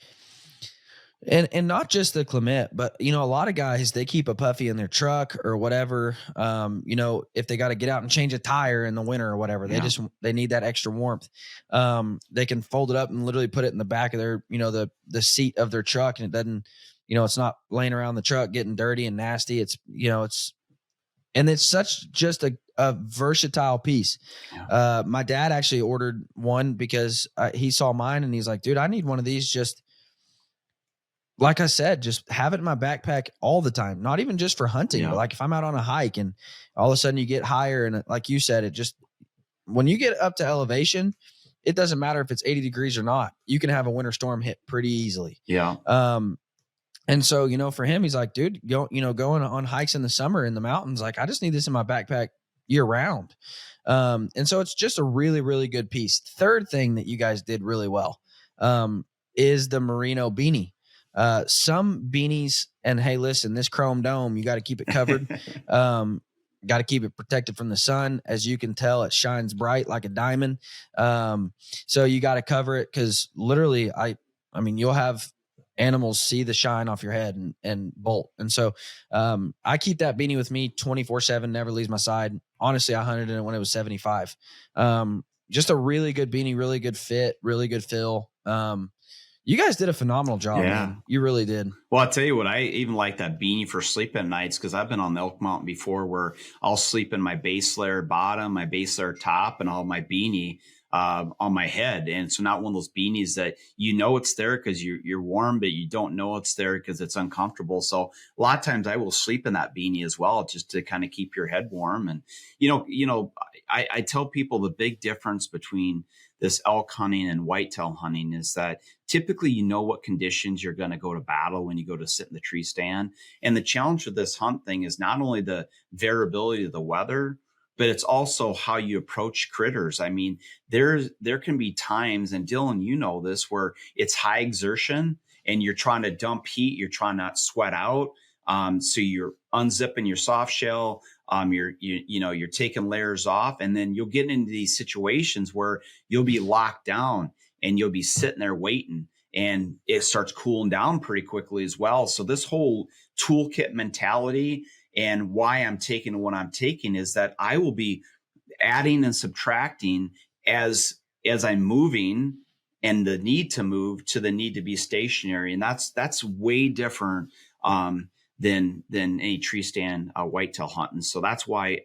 S1: and not just the Clement, but, a lot of guys, they keep a puffy in their truck or whatever. If they got to get out and change a tire in the winter or whatever, they need that extra warmth. They can fold it up and literally put it in the back of their, the seat of their truck. And it doesn't, it's not laying around the truck getting dirty and nasty. It's, and it's such just a versatile piece. Yeah. My dad actually ordered one because he saw mine and he's like, dude, I need one of these. Just like I said, just have it in my backpack all the time. Not even just for hunting, but like if I'm out on a hike and all of a sudden you get higher and like you said, when you get up to elevation, it doesn't matter if it's 80 degrees or not. You can have a winter storm hit pretty easily.
S3: Yeah.
S1: And so, for him, he's like, dude, going on hikes in the summer in the mountains, like I just need this in my backpack year round. And so it's just a really, really good piece. Third thing that you guys did really well is the merino beanie. Some beanies, and hey, listen, this chrome dome, you got to keep it covered. Got to keep it protected from the sun. As you can tell, it shines bright like a diamond. So you got to cover it because literally, you'll have animals see the shine off your head and bolt. And so I keep that beanie with me 24/7, never leaves my side. Honestly, I hunted in it when it was 75. Just a really good beanie, really good fit, really good fill. You guys did a phenomenal job, man. You really did.
S3: Well, I'll tell you what, I even like that beanie for sleeping nights, because I've been on the Elk Mountain before where I'll sleep in my base layer bottom, my base layer top, and I'll have my beanie on my head. And it's not one of those beanies that it's there because you're warm, but you don't know it's there because it's uncomfortable. So a lot of times I will sleep in that beanie as well, just to kind of keep your head warm. And, I tell people the big difference between this elk hunting and whitetail hunting is that typically what conditions you're going to go to battle when you go to sit in the tree stand. And the challenge with this hunt thing is not only the variability of the weather, but it's also how you approach critters. I mean, there can be times, and Dylan, this, where it's high exertion and you're trying to dump heat, you're trying not to sweat out. So you're unzipping your soft shell. You're taking layers off, and then you'll get into these situations where you'll be locked down and you'll be sitting there waiting, and it starts cooling down pretty quickly as well. So this whole toolkit mentality, and why I'm taking what I'm taking, is that I will be adding and subtracting as I'm moving, and the need to move to the need to be stationary. And that's way different than any tree stand whitetail hunting. So that's why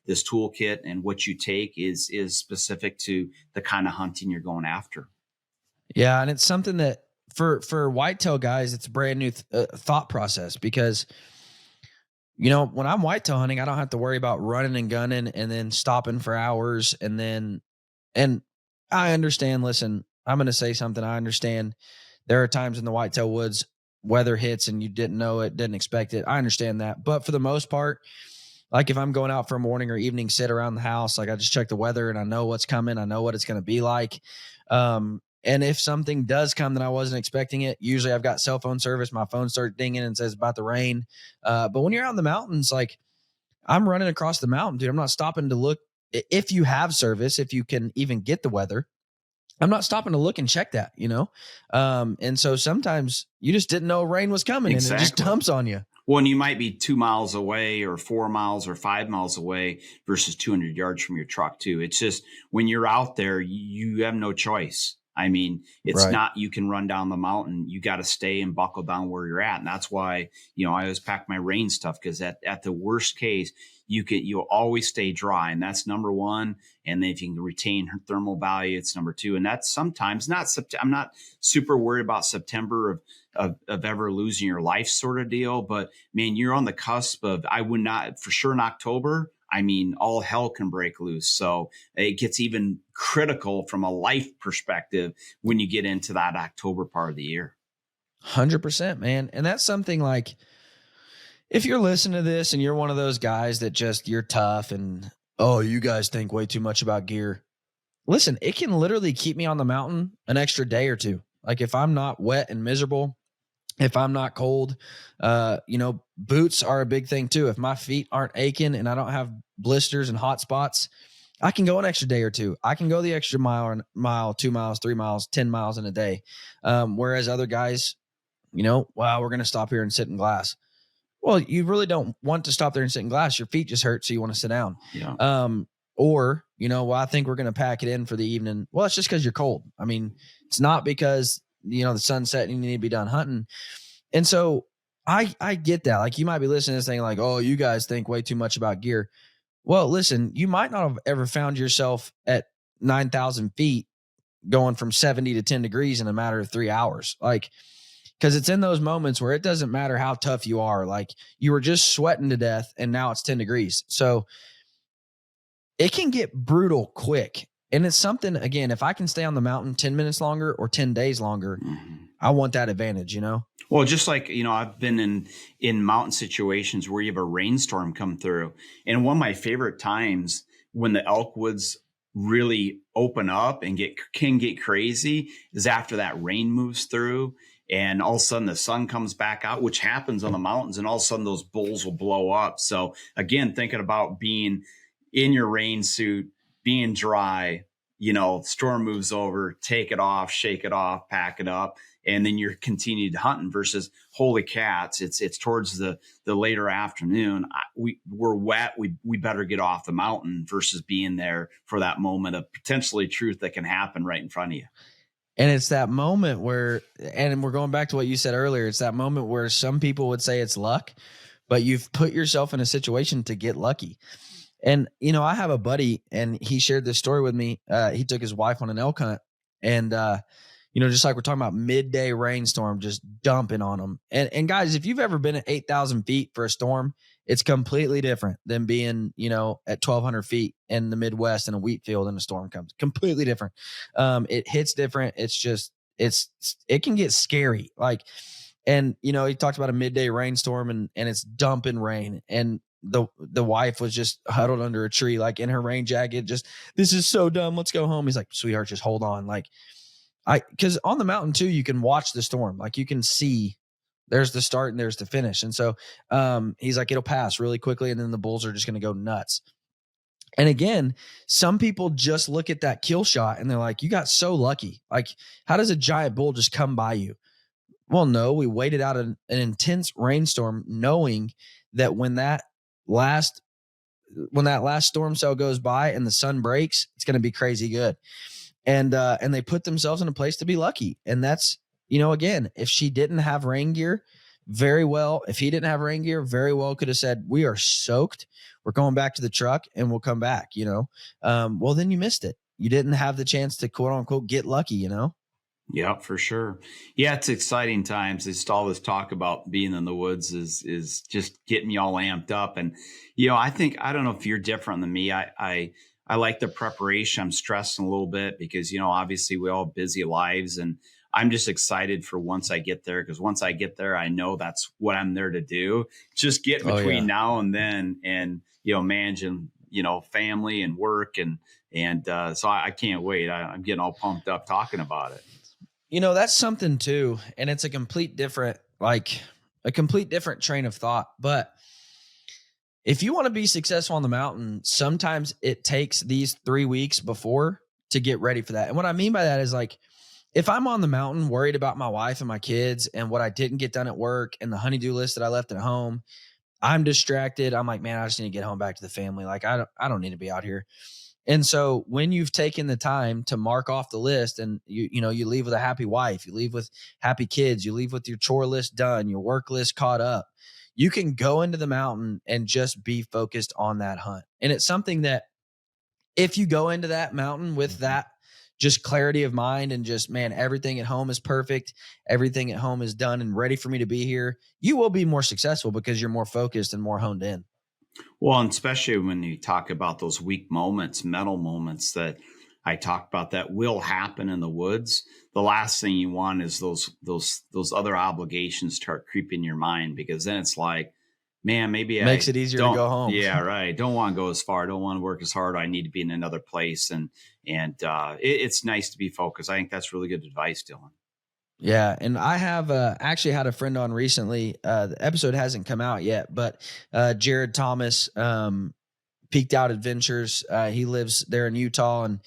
S3: this toolkit and what you take is specific to the kind of hunting you're going after.
S1: Yeah, and it's something that for whitetail guys, it's a brand new thought process, because when I'm whitetail hunting, I don't have to worry about running and gunning and then stopping for hours. And I understand, listen, I'm going to say something. I understand there are times in the whitetail woods, weather hits and you didn't know it, didn't expect it. I understand that. But for the most part, like if I'm going out for a morning or evening sit around the house, like I just check the weather and I know what's coming. I know what it's going to be like. And if something does come that I wasn't expecting it, usually I've got cell phone service. My phone starts dinging and says about the rain. But when you're out in the mountains, like I'm running across the mountain, dude, I'm not stopping to look. If you have service, if you can even get the weather, I'm not stopping to look and check that, and so sometimes you just didn't know rain was coming. Exactly. And it just dumps on you.
S3: Well, and you might be 2 miles away or 4 miles or 5 miles away versus 200 yards from your truck too. It's just when you're out there, you have no choice. I mean, it's not, you can run down the mountain. You got to stay and buckle down where you're at. And that's why, I always pack my rain stuff, because at the worst case, you'll always stay dry. And that's number one. And then if you can retain thermal value, it's number two. And that's sometimes I'm not super worried about September of ever losing your life sort of deal. But man, you're on the cusp of, I would not, for sure in October, I mean, all hell can break loose. So it gets even critical from a life perspective when you get into that October part of the year.
S1: 100%, man. And that's something like, if you're listening to this and you're one of those guys that just, you're tough and, oh, you guys think way too much about gear. Listen, it can literally keep me on the mountain an extra day or two. Like if I'm not wet and miserable, if I'm not cold, boots are a big thing too. If my feet aren't aching and I don't have blisters and hot spots, I can go an extra day or two. I can go the extra mile, 2 miles, 3 miles, 10 miles in a day. Whereas other guys, we're going to stop here and sit in glass. Well, you really don't want to stop there and sit in glass. Your feet just hurt, so you want to sit down.
S3: Yeah.
S1: I think we're going to pack it in for the evening. Well, it's just because you're cold. I mean, it's not because, the sun's setting and you need to be done hunting. And so I get that. Like you might be listening to this thing like, oh, you guys think way too much about gear. Well, listen, you might not have ever found yourself at 9,000 feet going from 70 to 10 degrees in a matter of 3 hours. Like, because it's in those moments where it doesn't matter how tough you are. Like you were just sweating to death and now it's 10 degrees. So it can get brutal quick. And it's something, again, if I can stay on the mountain 10 minutes longer or 10 days longer, I want that advantage,
S3: Well, just like, I've been in mountain situations where you have a rainstorm come through. And one of my favorite times when the elk woods really open up and can get crazy is after that rain moves through and all of a sudden the sun comes back out, which happens on the mountains, and all of a sudden those bulls will blow up. So again, thinking about being in your rain suit, being dry, storm moves over, take it off, shake it off, pack it up, and then you're continued hunting versus holy cats. It's towards the later afternoon. We're wet. We better get off the mountain versus being there for that moment of potentially truth that can happen right in front of you.
S1: And it's that moment where, and we're going back to what you said earlier, it's that moment where some people would say it's luck, but you've put yourself in a situation to get lucky. And, I have a buddy, and he shared this story with me. He took his wife on an elk hunt, and, just like we're talking about, midday rainstorm just dumping on them. And guys, if you've ever been at 8,000 feet for a storm, it's completely different than being, at 1,200 feet in the Midwest in a wheat field and a storm comes. Completely different. It hits different. It's just, it can get scary. Like, and, he talked about a midday rainstorm and it's dumping rain. And the wife was just huddled under a tree, like in her rain jacket, just, this is so dumb. Let's go home. He's like, sweetheart, just hold on. Like, because on the mountain too, you can watch the storm. Like you can see there's the start and there's the finish. And so he's like, it'll pass really quickly. And then the bulls are just going to go nuts. And again, some people just look at that kill shot and they're like, you got so lucky. Like, how does a giant bull just come by you? Well, no, we waited out an intense rainstorm knowing that when that last storm cell goes by and the sun breaks, it's going to be crazy good. And they put themselves in a place to be lucky. And that's, again, if she didn't have rain gear, if he didn't have rain gear, very well could have said, we are soaked. We're going back to the truck and we'll come back, well, then you missed it. You didn't have the chance to quote unquote get lucky,
S3: Yeah, for sure. Yeah, it's exciting times. It's all this talk about being in the woods is just getting me all amped up. And, I don't know if you're different than me. I like the preparation. I'm stressing a little bit because, obviously we all have busy lives, and I'm just excited for once I get there, because once I get there, I know that's what I'm there to do. Just get between now and then and, managing, family and work. And so I can't wait. I'm getting all pumped up talking about it.
S1: That's something too. And it's a complete different train of thought. But if you want to be successful on the mountain, sometimes it takes these 3 weeks before to get ready for that. And what I mean by that is, like, if I'm on the mountain worried about my wife and my kids and what I didn't get done at work and the honey-do list that I left at home, I'm distracted. I'm like, man, I just need to get home back to the family. Like, I don't need to be out here. And so when you've taken the time to mark off the list, and you leave with a happy wife, you leave with happy kids, you leave with your chore list done, your work list caught up, you can go into the mountain and just be focused on that hunt. And it's something that if you go into that mountain with that just clarity of mind and just, man, everything at home is perfect, everything at home is done and ready for me to be here, you will be more successful because you're more focused and more honed in.
S3: Well, and especially when you talk about those weak moments, mental moments that I talked about that will happen in the woods, the last thing you want is those other obligations start creeping your mind, because then it's like, man, maybe
S1: makes it easier to go home.
S3: Yeah, right. Don't want to go as far. Don't want to work as hard. I need to be in another place. And it's nice to be focused. I think that's really good advice, Dylan.
S1: Yeah. And I have actually had a friend on recently. The episode hasn't come out yet, but Jared Thomas, Peaked Out Adventures. He lives there in Utah and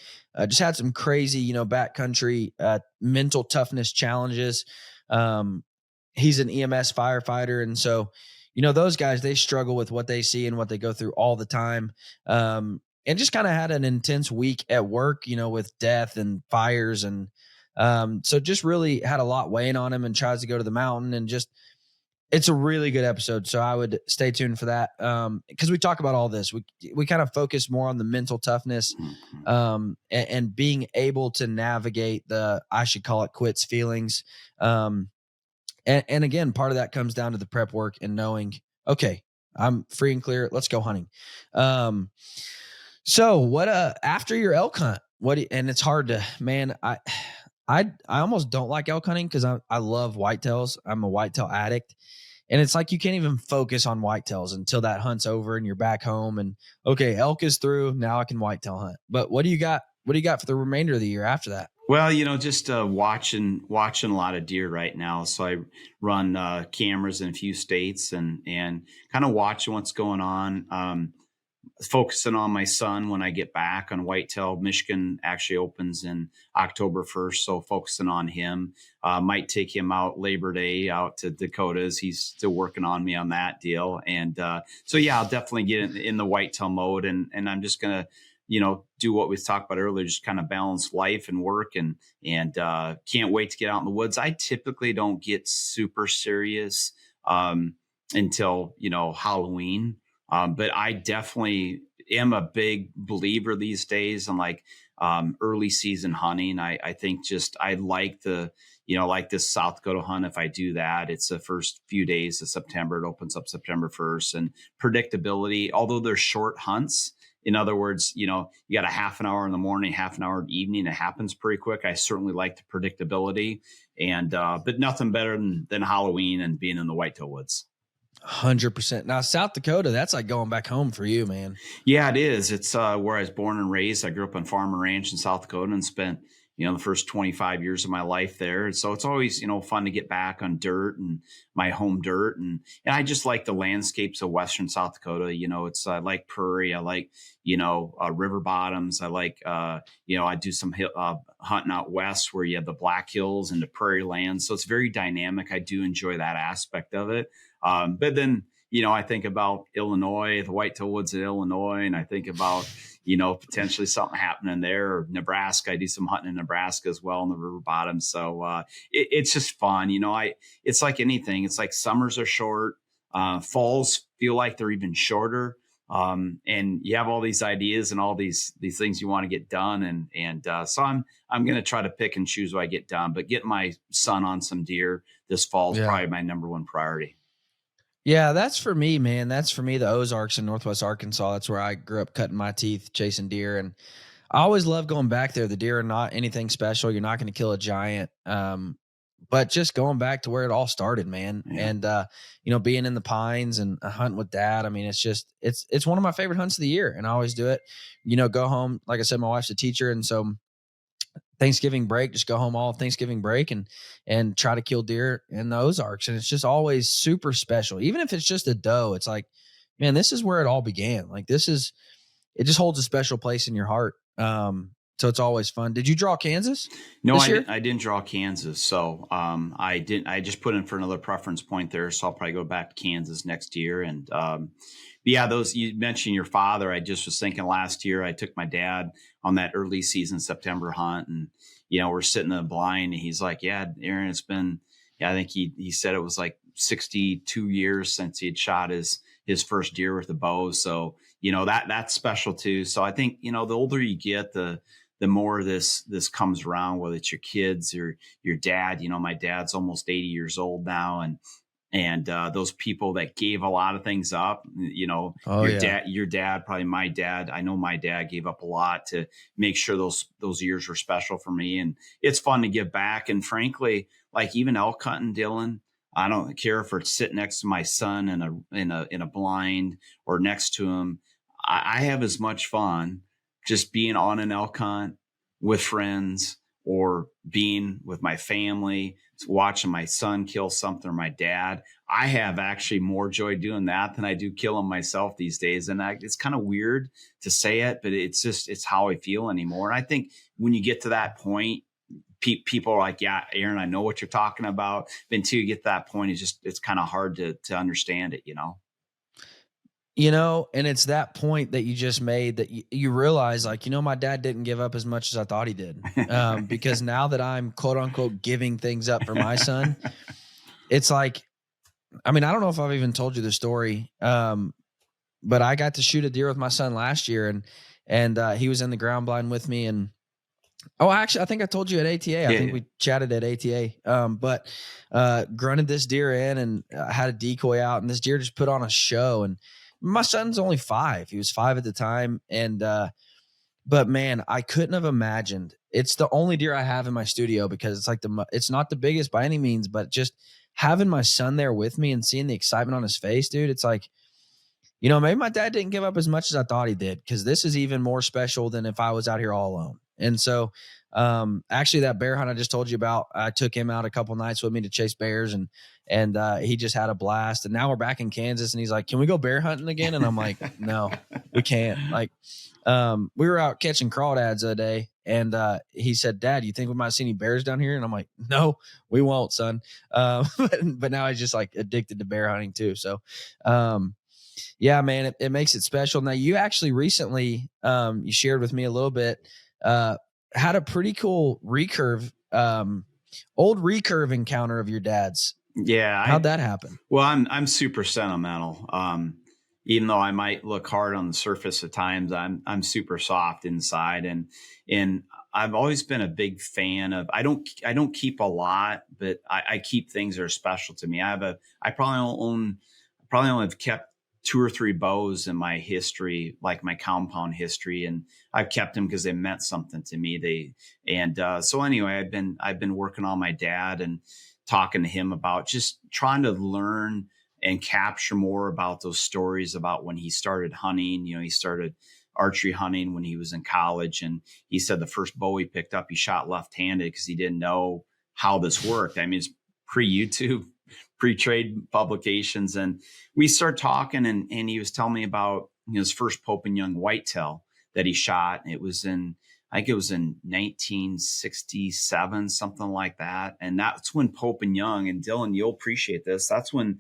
S1: just had some crazy, backcountry mental toughness challenges. He's an EMS firefighter. And so, those guys, they struggle with what they see and what they go through all the time. And just kind of had an intense week at work, with death and fires. And so just really had a lot weighing on him and tries to go to the mountain, and just, it's a really good episode. So I would stay tuned for that. Cause we talk about all this. We kind of focus more on the mental toughness, and being able to navigate I should call it quits feelings. And again, part of that comes down to the prep work and knowing, okay, I'm free and clear. Let's go hunting. So what, after your elk hunt, and it's hard to, man, I almost don't like elk hunting because I love whitetails. I'm a whitetail addict. And it's like you can't even focus on whitetails until that hunt's over and you're back home and, okay, elk is through. Now I can whitetail hunt. But what do you got? What do you got for the remainder of the year after that?
S3: Well, just watching a lot of deer right now. So I run cameras in a few states and kind of watching what's going on. focusing on my son when I get back on whitetail. Michigan actually opens in October 1st. So focusing on him, might take him out Labor Day out to Dakotas. He's still working on me on that deal. And so, yeah, I'll definitely get in the whitetail mode, and I'm just going to, do what we talked about earlier, just kind of balance life and work, and can't wait to get out in the woods. I typically don't get super serious until, Halloween. But I definitely am a big believer these days in like early season hunting. I think I like like this South Dakota hunt. If I do that, it's the first few days of September. It opens up September 1st, and predictability, although they're short hunts. In other words, you got a half an hour in the morning, half an hour in the evening. It happens pretty quick. I certainly like the predictability, and but nothing better than Halloween and being in the whitetail woods.
S1: 100%. Now, South Dakota, that's like going back home for you, man.
S3: Yeah, it is. It's where I was born and raised. I grew up on farm and ranch in South Dakota and spent, the first 25 years of my life there. And so it's always, fun to get back on dirt and my home dirt. And I just like the landscapes of Western South Dakota. It's I like prairie. I like, river bottoms. I like, I do some hunting out west where you have the Black Hills and the prairie lands. So it's very dynamic. I do enjoy that aspect of it. But then, I think about Illinois, the whitetail woods in Illinois, and I think about, potentially something happening there, or Nebraska. I do some hunting in Nebraska as well in the river bottom. So it's just fun. It's like anything. It's like summers are short. Falls feel like they're even shorter. And you have all these ideas and all these things you want to get done. And so I'm going to try to pick and choose what I get done, but getting my son on some deer this fall is probably my number one priority.
S1: Yeah, that's for me, man. That's for me, the Ozarks in Northwest Arkansas. That's where I grew up cutting my teeth, chasing deer. And I always love going back there. The deer are not anything special. You're not going to kill a giant. But just going back to where it all started, man. Yeah. And, being in the pines and hunting with dad. I mean, it's one of my favorite hunts of the year. And I always do it, go home. Like I said, my wife's a teacher. And so Thanksgiving break, just go home all Thanksgiving break and try to kill deer in the Ozarks. And it's just always super special. Even if it's just a doe, it's like, man, this is where it all began. Like it just holds a special place in your heart. So it's always fun. Did you draw Kansas?
S3: No, I didn't draw Kansas. So I just put in for another preference point there. So I'll probably go back to Kansas next year. And those, you mentioned your father. I just was thinking last year, I took my dad on that early season September hunt, and, we're sitting in the blind, and he's like, yeah, Aaron, it's been, I think he said it was like 62 years since he had shot his first deer with a bow. So, that's special too. So I think, the older you get, the more this comes around, whether it's your kids or your dad. My dad's almost 80 years old now, and those people that gave a lot of things up, your dad, probably my dad. I know my dad gave up a lot to make sure those years were special for me. And it's fun to give back. And frankly, like even elk hunting, Dylan, I don't care if it's sitting next to my son in a blind or next to him. I have as much fun just being on an elk hunt with friends, or being with my family, watching my son kill something, or my dad. I have actually more joy doing that than I do killing myself these days. And it's kind of weird to say it, but it's how I feel anymore. And I think when you get to that point, people are like, yeah, Aaron, I know what you're talking about. But until you get to that point, it's kind of hard to understand it,
S1: And it's that point that you just made that you realize, like, my dad didn't give up as much as I thought he did. Because now that I'm quote unquote giving things up for my son, it's like, I mean, I don't know if I've even told you the story. But I got to shoot a deer with my son last year, and he was in the ground blind with me. And actually, I think I told you at ATA. I think we chatted at ATA. But grunted this deer in, and had a decoy out, and this deer just put on a show. And my son's only 5. He was 5 at the time. And, but man, I couldn't have imagined. It's the only deer I have in my studio, because it's like it's not the biggest by any means, but just having my son there with me and seeing the excitement on his face, dude, it's like, maybe my dad didn't give up as much as I thought he did, because this is even more special than if I was out here all alone. And so, actually that bear hunt I just told you about, I took him out a couple nights with me to chase bears, and he just had a blast. And now we're back in Kansas, and he's like, "Can we go bear hunting again?" And I'm like, "No, we can't." Like, we were out catching crawdads the other day, and he said, "Dad, you think we might see any bears down here?" And I'm like, "No, we won't, son." But now he's just like addicted to bear hunting too. So, yeah, man, it makes it special. Now, you actually recently, you shared with me a little bit, had a pretty cool recurve, old recurve encounter of your dad's.
S3: Yeah.
S1: How'd that happen?
S3: Well, I'm super sentimental. Even though I might look hard on the surface at times, I'm super soft inside, and I've always been a big fan of. I don't keep a lot, but I keep things that are special to me. I probably only have kept 2 or 3 bows in my history, like my compound history, and I've kept them because they meant something to me. So anyway, I've been working on my dad and talking to him about just trying to learn and capture more about those stories about when he started hunting. He started archery hunting when he was in college, and he said the first bow he picked up, he shot left-handed because he didn't know how this worked. I mean, it's pre-YouTube, pre-trade publications. And we started talking, and he was telling me about his first Pope and Young whitetail that he shot. I think it was in 1967, something like that. And that's when Pope and Young, and Dylan, you'll appreciate this, that's when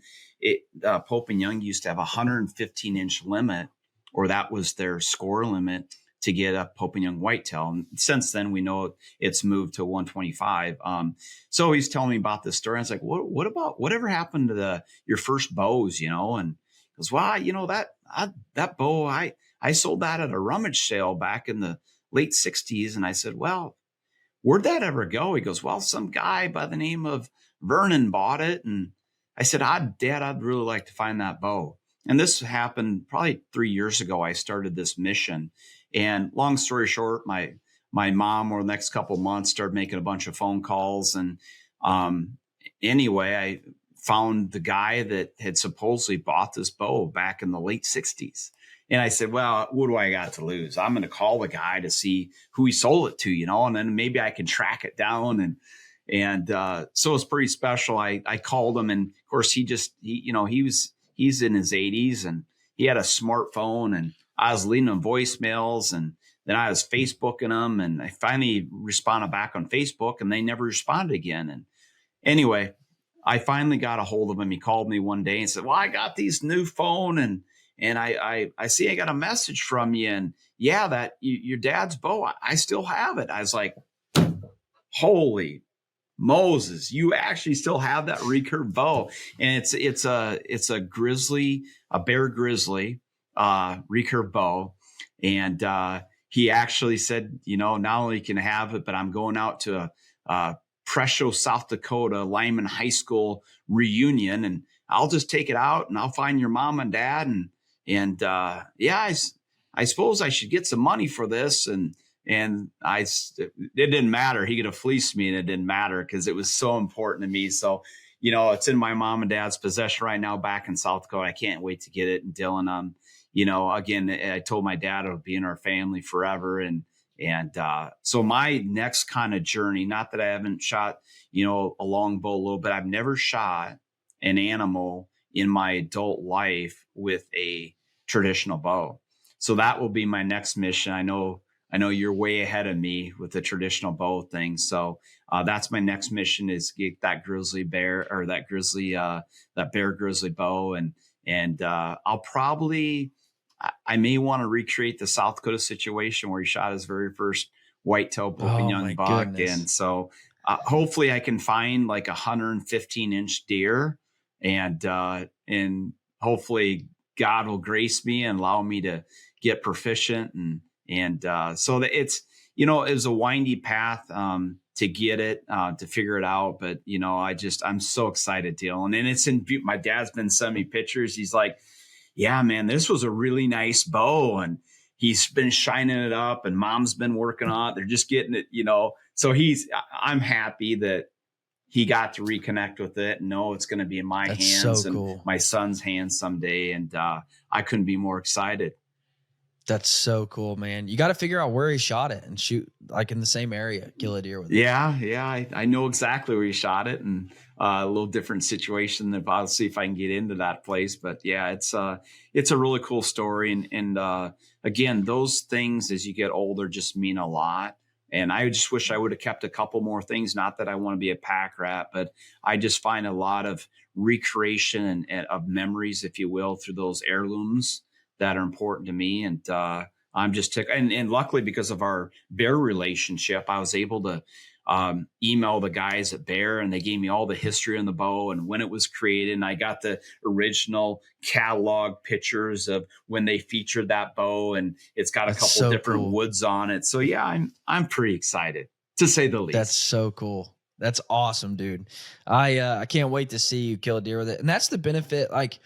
S3: Pope and Young used to have a 115-inch limit, or that was their score limit to get a Pope and Young whitetail. And since then, we know it's moved to 125. So he's telling me about this story. I was like, whatever happened to your first bows, And he goes, well, that bow, I sold that at a rummage sale back in the late 60s. And I said, well, where'd that ever go? He goes, well, some guy by the name of Vernon bought it. And I said, Dad, I'd really like to find that bow. And this happened probably 3 years ago. I started this mission. And long story short, my mom, over the next couple of months, started making a bunch of phone calls. And anyway, I found the guy that had supposedly bought this bow back in the late 60s. And I said, well, what do I got to lose? I'm going to call the guy to see who he sold it to, and then maybe I can track it down. And so it's pretty special. I called him, and of course he's in his 80s, and he had a smartphone, and I was leaving him voicemails, and then I was Facebooking them, and I finally responded back on Facebook, and they never responded again. And anyway, I finally got a hold of him. He called me one day and said, well, I got these new phone, and I see I got a message from you, and yeah, that your dad's bow, I still have it. I was like, holy Moses, you actually still have that recurve bow. And it's a grizzly, a bear grizzly recurve bow. And he actually said, not only can I have it, but I'm going out to a Presho, South Dakota Lyman High School reunion, and I'll just take it out, and I'll find your mom and dad. And I suppose I should get some money for this. And it didn't matter. He could have fleeced me, and it didn't matter because it was so important to me. So, it's in my mom and dad's possession right now back in South Dakota. I can't wait to get it. And Dylan, again, I told my dad it'll be in our family forever. And so my next kind of journey, not that I haven't shot, a long bow a little bit, I've never shot an animal in my adult life with a traditional bow. So that will be my next mission. I know you're way ahead of me with the traditional bow thing. So that's my next mission, is get that grizzly bear, or that bear grizzly bow. And I'll probably, I may want to recreate the South Dakota situation where he shot his very first whitetail Pope and Young buck. Goodness. And so hopefully I can find like 115-inch deer, and hopefully God will grace me and allow me to get proficient. And so that it's, it was a windy path to get it, to figure it out. But, I'm so excited, Dylan. And it's my dad's been sending me pictures. He's like, yeah, man, this was a really nice bow. And he's been shining it up, and mom's been working on it. They're just getting it, So I'm happy that he got to reconnect with it and know it's going to be in my hands and my son's hands someday. And I couldn't be more excited.
S1: That's so cool, man. You got to figure out where he shot it and shoot like in the same area, kill a deer with it.
S3: Yeah, I know exactly where he shot it, and a little different situation. I'll see if I can get into that place. But yeah, it's a really cool story, and again, those things as you get older just mean a lot. And I just wish I would have kept a couple more things. Not that I want to be a pack rat, but I just find a lot of recreation and of memories, if you will, through those heirlooms that are important to me. And I'm just and luckily because of our Bear relationship, I was able to email the guys at Bear, and they gave me all the history on the bow and when it was created. And I got the original catalog pictures of when they featured that bow, and it's got a couple different woods on it. So yeah, I'm pretty excited, to say the least.
S1: That's so cool. That's awesome, dude. I can't wait to see you kill a deer with it. And that's the benefit. Like,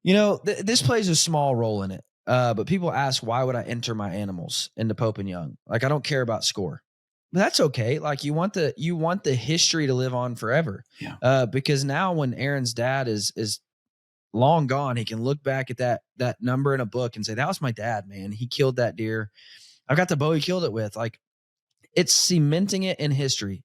S1: you know, this plays a small role in it. But people ask, why would I enter my animals into Pope and Young? Like, I don't care about score. But that's okay. Like, you want the history to live on forever.
S3: Yeah.
S1: Because now when Aaron's dad is long gone, he can look back at that number in a book and say, that was my dad, man. He killed that deer. I've got the bow he killed it with. Like, it's cementing it in history.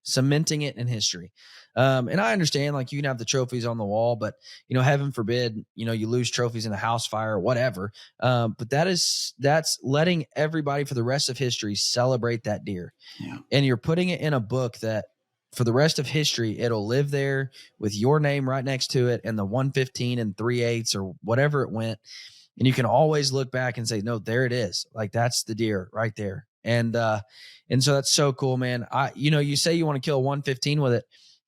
S1: And I understand, like, you can have the trophies on the wall, but, you know, heaven forbid, you know, you lose trophies in a house fire or whatever. But that's letting everybody for the rest of history celebrate that deer.
S3: Yeah.
S1: And you're putting it in a book that for the rest of history, it'll live there with your name right next to it and the 115 and 3/8 or whatever it went. And you can always look back and say, no, there it is. Like, that's the deer right there. And so that's so cool, man. You say you want to kill a 115 with it.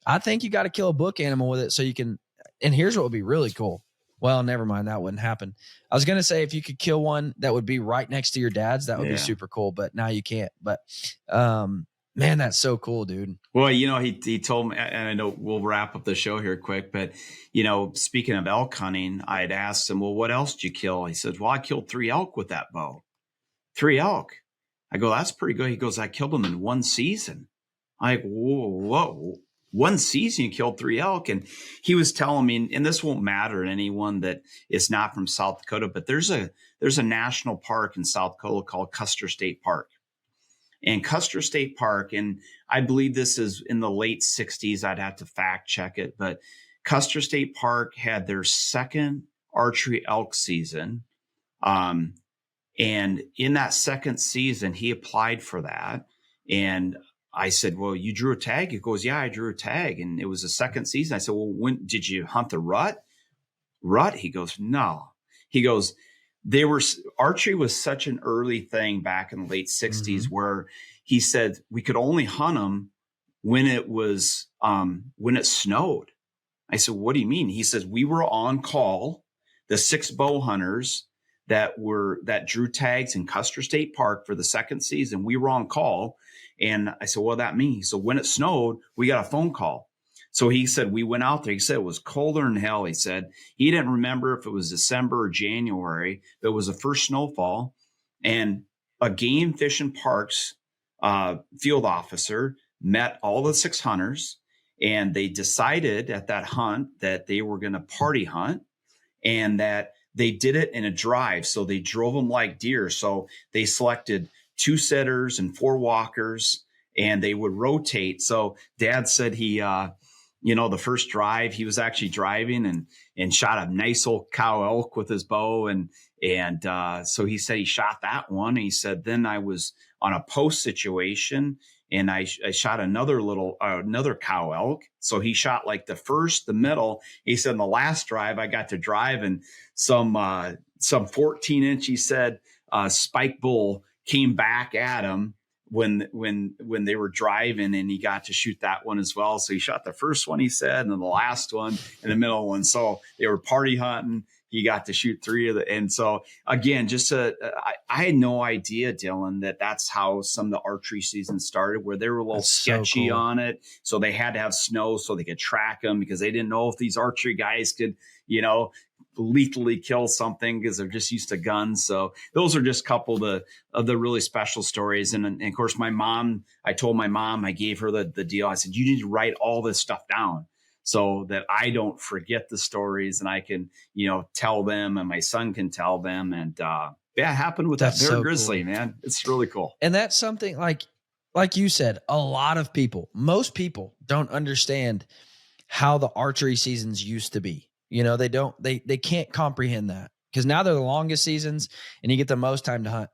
S1: I think you got to kill a book animal with it so you can. And here's what would be really cool. Well, never mind. That wouldn't happen. I was going to say, if you could kill one that would be right next to your dad's, that would be super cool. But now you can't. But man, that's so cool, dude.
S3: Well, you know, he told me, and I know we'll wrap up the show here quick, but, you know, speaking of elk hunting, I had asked him, well, what else did you kill? He said, well, I killed 3 elk with that bow. 3 elk. I go, that's pretty good. He goes, I killed them in one season. I'm like, whoa, one season you killed 3 elk. And he was telling me, and this won't matter to anyone that is not from South Dakota, but there's a national park in South Dakota called Custer State Park. And Custer State Park, and I believe this is in the late 60s, I'd have to fact check it, but Custer State Park had their second archery elk season. And in that second season, he applied for that. And I said, well, you drew a tag? He goes, yeah, I drew a tag. And it was the second season. I said, well, when did you hunt the rut? He goes, no. He goes, archery was such an early thing back in the late 60s where he said we could only hunt them when it was, when it snowed. I said, what do you mean? He says, we were on call, the 6 bow hunters that drew tags in Custer State Park for the second season. We were on call. And I said, what that means? So when it snowed, we got a phone call. So he said, we went out there. He said it was colder than hell. He said he didn't remember if it was December or January, but it was the first snowfall. And a game fish and parks field officer met all the 6 hunters, and they decided at that hunt that they were going to party hunt, and that they did it in a drive. So they drove them like deer. So they selected 2 sitters and 4 walkers, and they would rotate. So Dad said he, the first drive, he was actually driving and shot a nice old cow elk with his bow. And so he said he shot that one. And he said, then I was on a post situation, and I shot another cow elk. So he shot like the first, the middle. He said, in the last drive, I got to drive, and some 14-inch, he said, spike bull came back at him when they were driving, and he got to shoot that one as well. So he shot the first one, he said, and then the last one and the middle one. So they were party hunting. He got to shoot 3 of the, and so again, I had no idea, Dylan, that's how some of the archery season started, where they were a little sketchy on it. So they had to have snow so they could track them, because they didn't know if these archery guys could, lethally kill something, because they're just used to guns. So those are just a couple of the really special stories. And of course, I told my mom, I gave her the deal. I said, you need to write all this stuff down so that I don't forget the stories, and I can, tell them, and my son can tell them. And Yeah, it happened with
S1: That's
S3: that bear
S1: so
S3: grizzly,
S1: cool.
S3: man. It's really cool.
S1: And that's something like you said, a lot of people, most people don't understand how the archery seasons used to be. They can't comprehend that because now they're the longest seasons and you get the most time to hunt.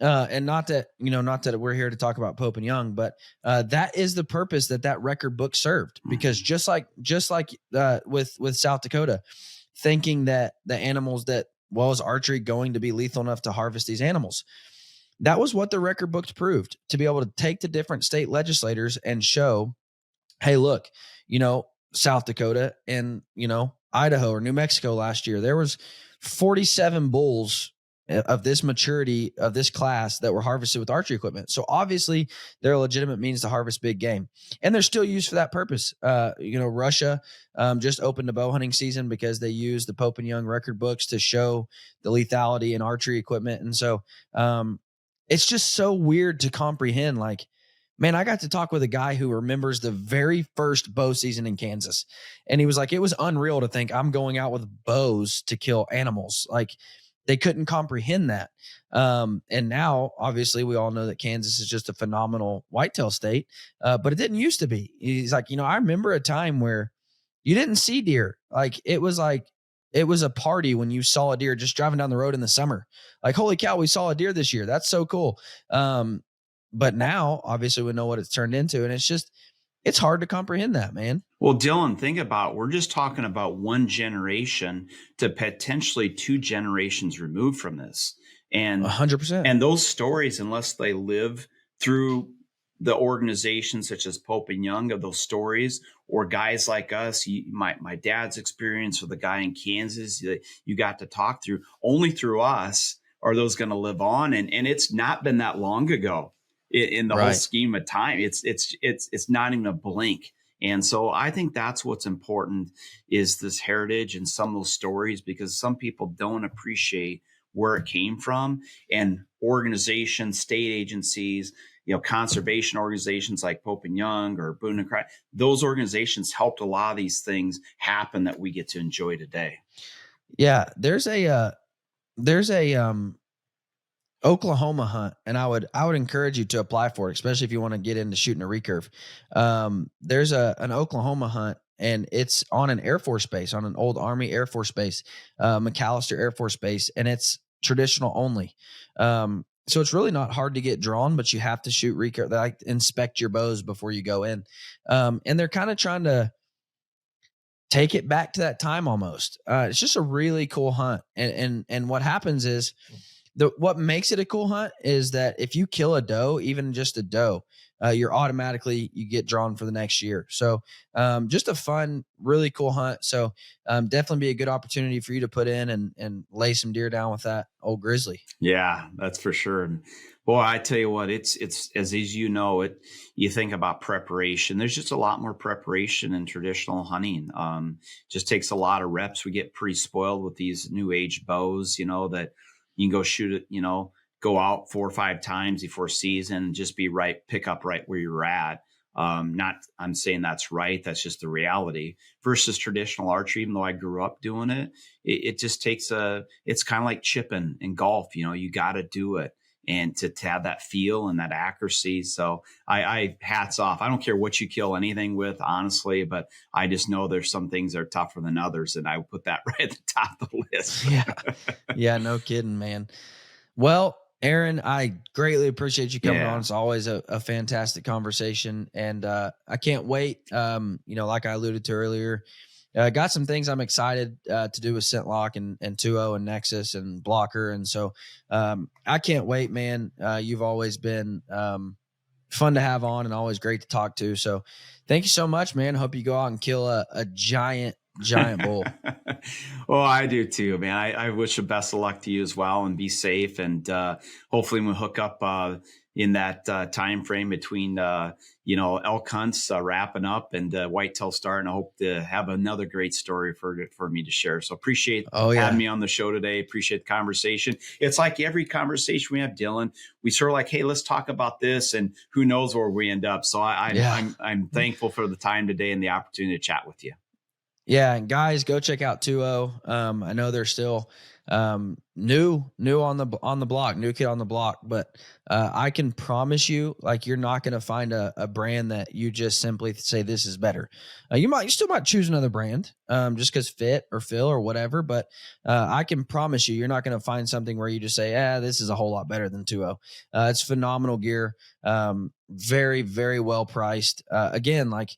S1: And not that we're here to talk about Pope and Young, but that is the purpose that record book served. Because just like with South Dakota, thinking that the animals is archery going to be lethal enough to harvest these animals? That was what the record books proved, to be able to take the different state legislators and show, hey, look, South Dakota and, Idaho or New Mexico last year, there was 47 bulls of this maturity of this class that were harvested with archery equipment. So obviously they're a legitimate means to harvest big game, and they're still used for that purpose. Russia just opened a bow hunting season because they used the Pope and Young record books to show the lethality in archery equipment. And so it's just so weird to comprehend. Like, man, I got to talk with a guy who remembers the very first bow season in Kansas. And he was like, it was unreal to think I'm going out with bows to kill animals. Like, they couldn't comprehend that. And now, obviously, we all know that Kansas is just a phenomenal whitetail state, but it didn't used to be. He's like, I remember a time where you didn't see deer. Like, it was a party when you saw a deer just driving down the road in the summer. Like, holy cow, we saw a deer this year. That's so cool. But now, obviously, we know what it's turned into, and it's hard to comprehend that, man.
S3: Well, Dylan, think about, we're just talking about one generation to potentially 2 generations removed from this. And
S1: 100%.
S3: And those stories, unless they live through the organizations such as Pope and Young, of those stories, or guys like us, my dad's experience with the guy in Kansas that you got to talk through, only through us are those going to live on. And it's not been that long ago in the whole scheme of time. It's not even a blink. And so I think that's what's important, is this heritage and some of those stories, because some people don't appreciate where it came from. And organizations, state agencies, conservation organizations like Pope and Young or Boone and Crockett, those organizations helped a lot of these things happen that we get to enjoy today.
S1: Yeah, there's a Oklahoma hunt, and I would encourage you to apply for it, especially if you want to get into shooting a recurve. There's an Oklahoma hunt, and it's on an Air Force base, on an old Army Air Force base, McAllister Air Force Base, and it's traditional only. So it's really not hard to get drawn, but you have to shoot recurve. They like inspect your bows before you go in, and they're kind of trying to take it back to that time almost. It's just a really cool hunt, and what happens is, what makes it a cool hunt is that if you kill a doe, even just a doe, you get drawn for the next year. So just a fun, really cool hunt. So definitely be a good opportunity for you to put in and lay some deer down with that old grizzly.
S3: Yeah, that's for sure. And boy, I tell you what, it's as you know it, you think about preparation. There's just a lot more preparation in traditional hunting. Just takes a lot of reps. We get pretty spoiled with these new age bows, that you can go shoot it, go out 4 or 5 times before season, just be right, pick up right where you're at. I'm saying that's right. That's just the reality versus traditional archery. Even though I grew up doing it, it just takes it's kind of like chipping in golf. You got to do it. And to have that feel and that accuracy. So I hats off. I don't care what you kill anything with, honestly, but I just know there's some things that are tougher than others. And I would put that right at the top of the list.
S1: Yeah, no kidding, man. Well, Aaron, I greatly appreciate you coming on. It's always a fantastic conversation. And I can't wait. Like I alluded to earlier, got some things I'm excited to do with ScentLock and 2.0 and Nexus and Blocker. And so I can't wait, man. You've always been fun to have on and always great to talk to. So thank you so much, man. Hope you go out and kill a giant bull.
S3: Well, I do too, man. I wish the best of luck to you as well, and be safe. And hopefully we'll hook up in that time frame between elk hunts wrapping up and whitetail starting. I hope to have another great story for me to share. So appreciate having me on the show today. Appreciate the conversation. It's like every conversation we have, Dylan, we sort of like, hey, let's talk about this, and who knows where we end up. So I'm thankful for the time today and the opportunity to chat with you.
S1: Yeah, and guys, go check out 2.0. I know they're still new on the block, new kid on the block, but I can promise you, like, you're not going to find a brand that you just simply say this is better. You still might choose another brand, just because fit or fill or whatever, but I can promise you're not going to find something where you just say, this is a whole lot better than 2.0. It's phenomenal gear, very, very well priced. Again, like,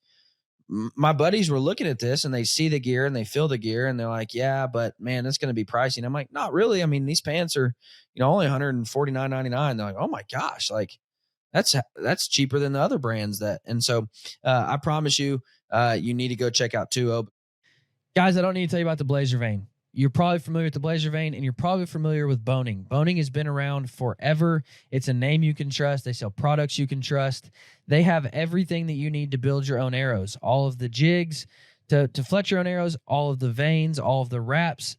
S1: my buddies were looking at this and they see the gear and they feel the gear and they're like, yeah, but man, it's going to be pricey. And I'm like, not really. I mean, these pants are, only $149.99. They're like, oh my gosh, like that's cheaper than the other brands and so I promise you, you need to go check out 2.0. Guys, I don't need to tell you about the Blazer Vane. You're probably familiar with the Blazer Vane, and you're probably familiar with Boning. Boning has been around forever. It's a name you can trust. They sell products you can trust. They have everything that you need to build your own arrows. All of the jigs to fletch your own arrows, all of the vanes, all of the wraps,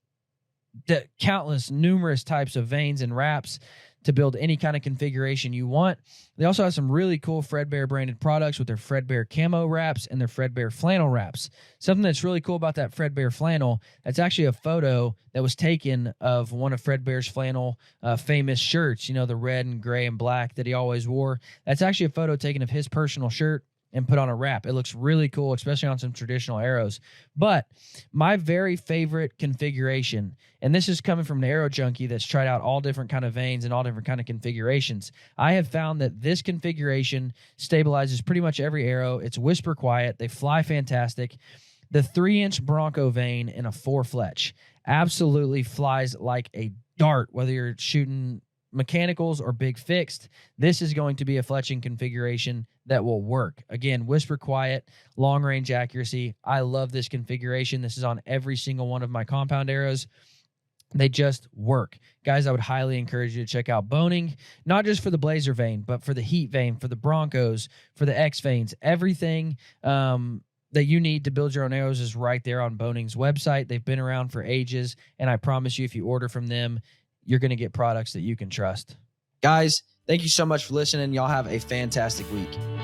S1: the countless, numerous types of vanes and wraps to build any kind of configuration you want. They also have some really cool Fredbear branded products with their Fredbear camo wraps and their Fredbear flannel wraps. Something that's really cool about that Fredbear flannel, that's actually a photo that was taken of one of Fredbear's flannel famous shirts, the red and gray and black that he always wore. That's actually a photo taken of his personal shirt and put on a wrap. It looks really cool, especially on some traditional arrows. But my very favorite configuration, and this is coming from an arrow junkie that's tried out all different kind of vanes and all different kind of configurations, I have found that this configuration stabilizes pretty much every arrow. It's whisper quiet. They fly fantastic. The 3-inch Bronco vane in a 4 fletch absolutely flies like a dart, whether you're shooting mechanicals or big fixed. This is going to be a fletching configuration that will work. Again, whisper quiet, long range accuracy. I love this configuration. This is on every single one of my compound arrows. They just work. Guys, I would highly encourage you to check out Boning, not just for the Blazer vane, but for the Heat vane, for the Broncos, for the X vanes. Everything that you need to build your own arrows is right there on Boning's website. They've been around for ages, and I promise you, if you order from them, you're going to get products that you can trust. Guys, thank you so much for listening. Y'all have a fantastic week.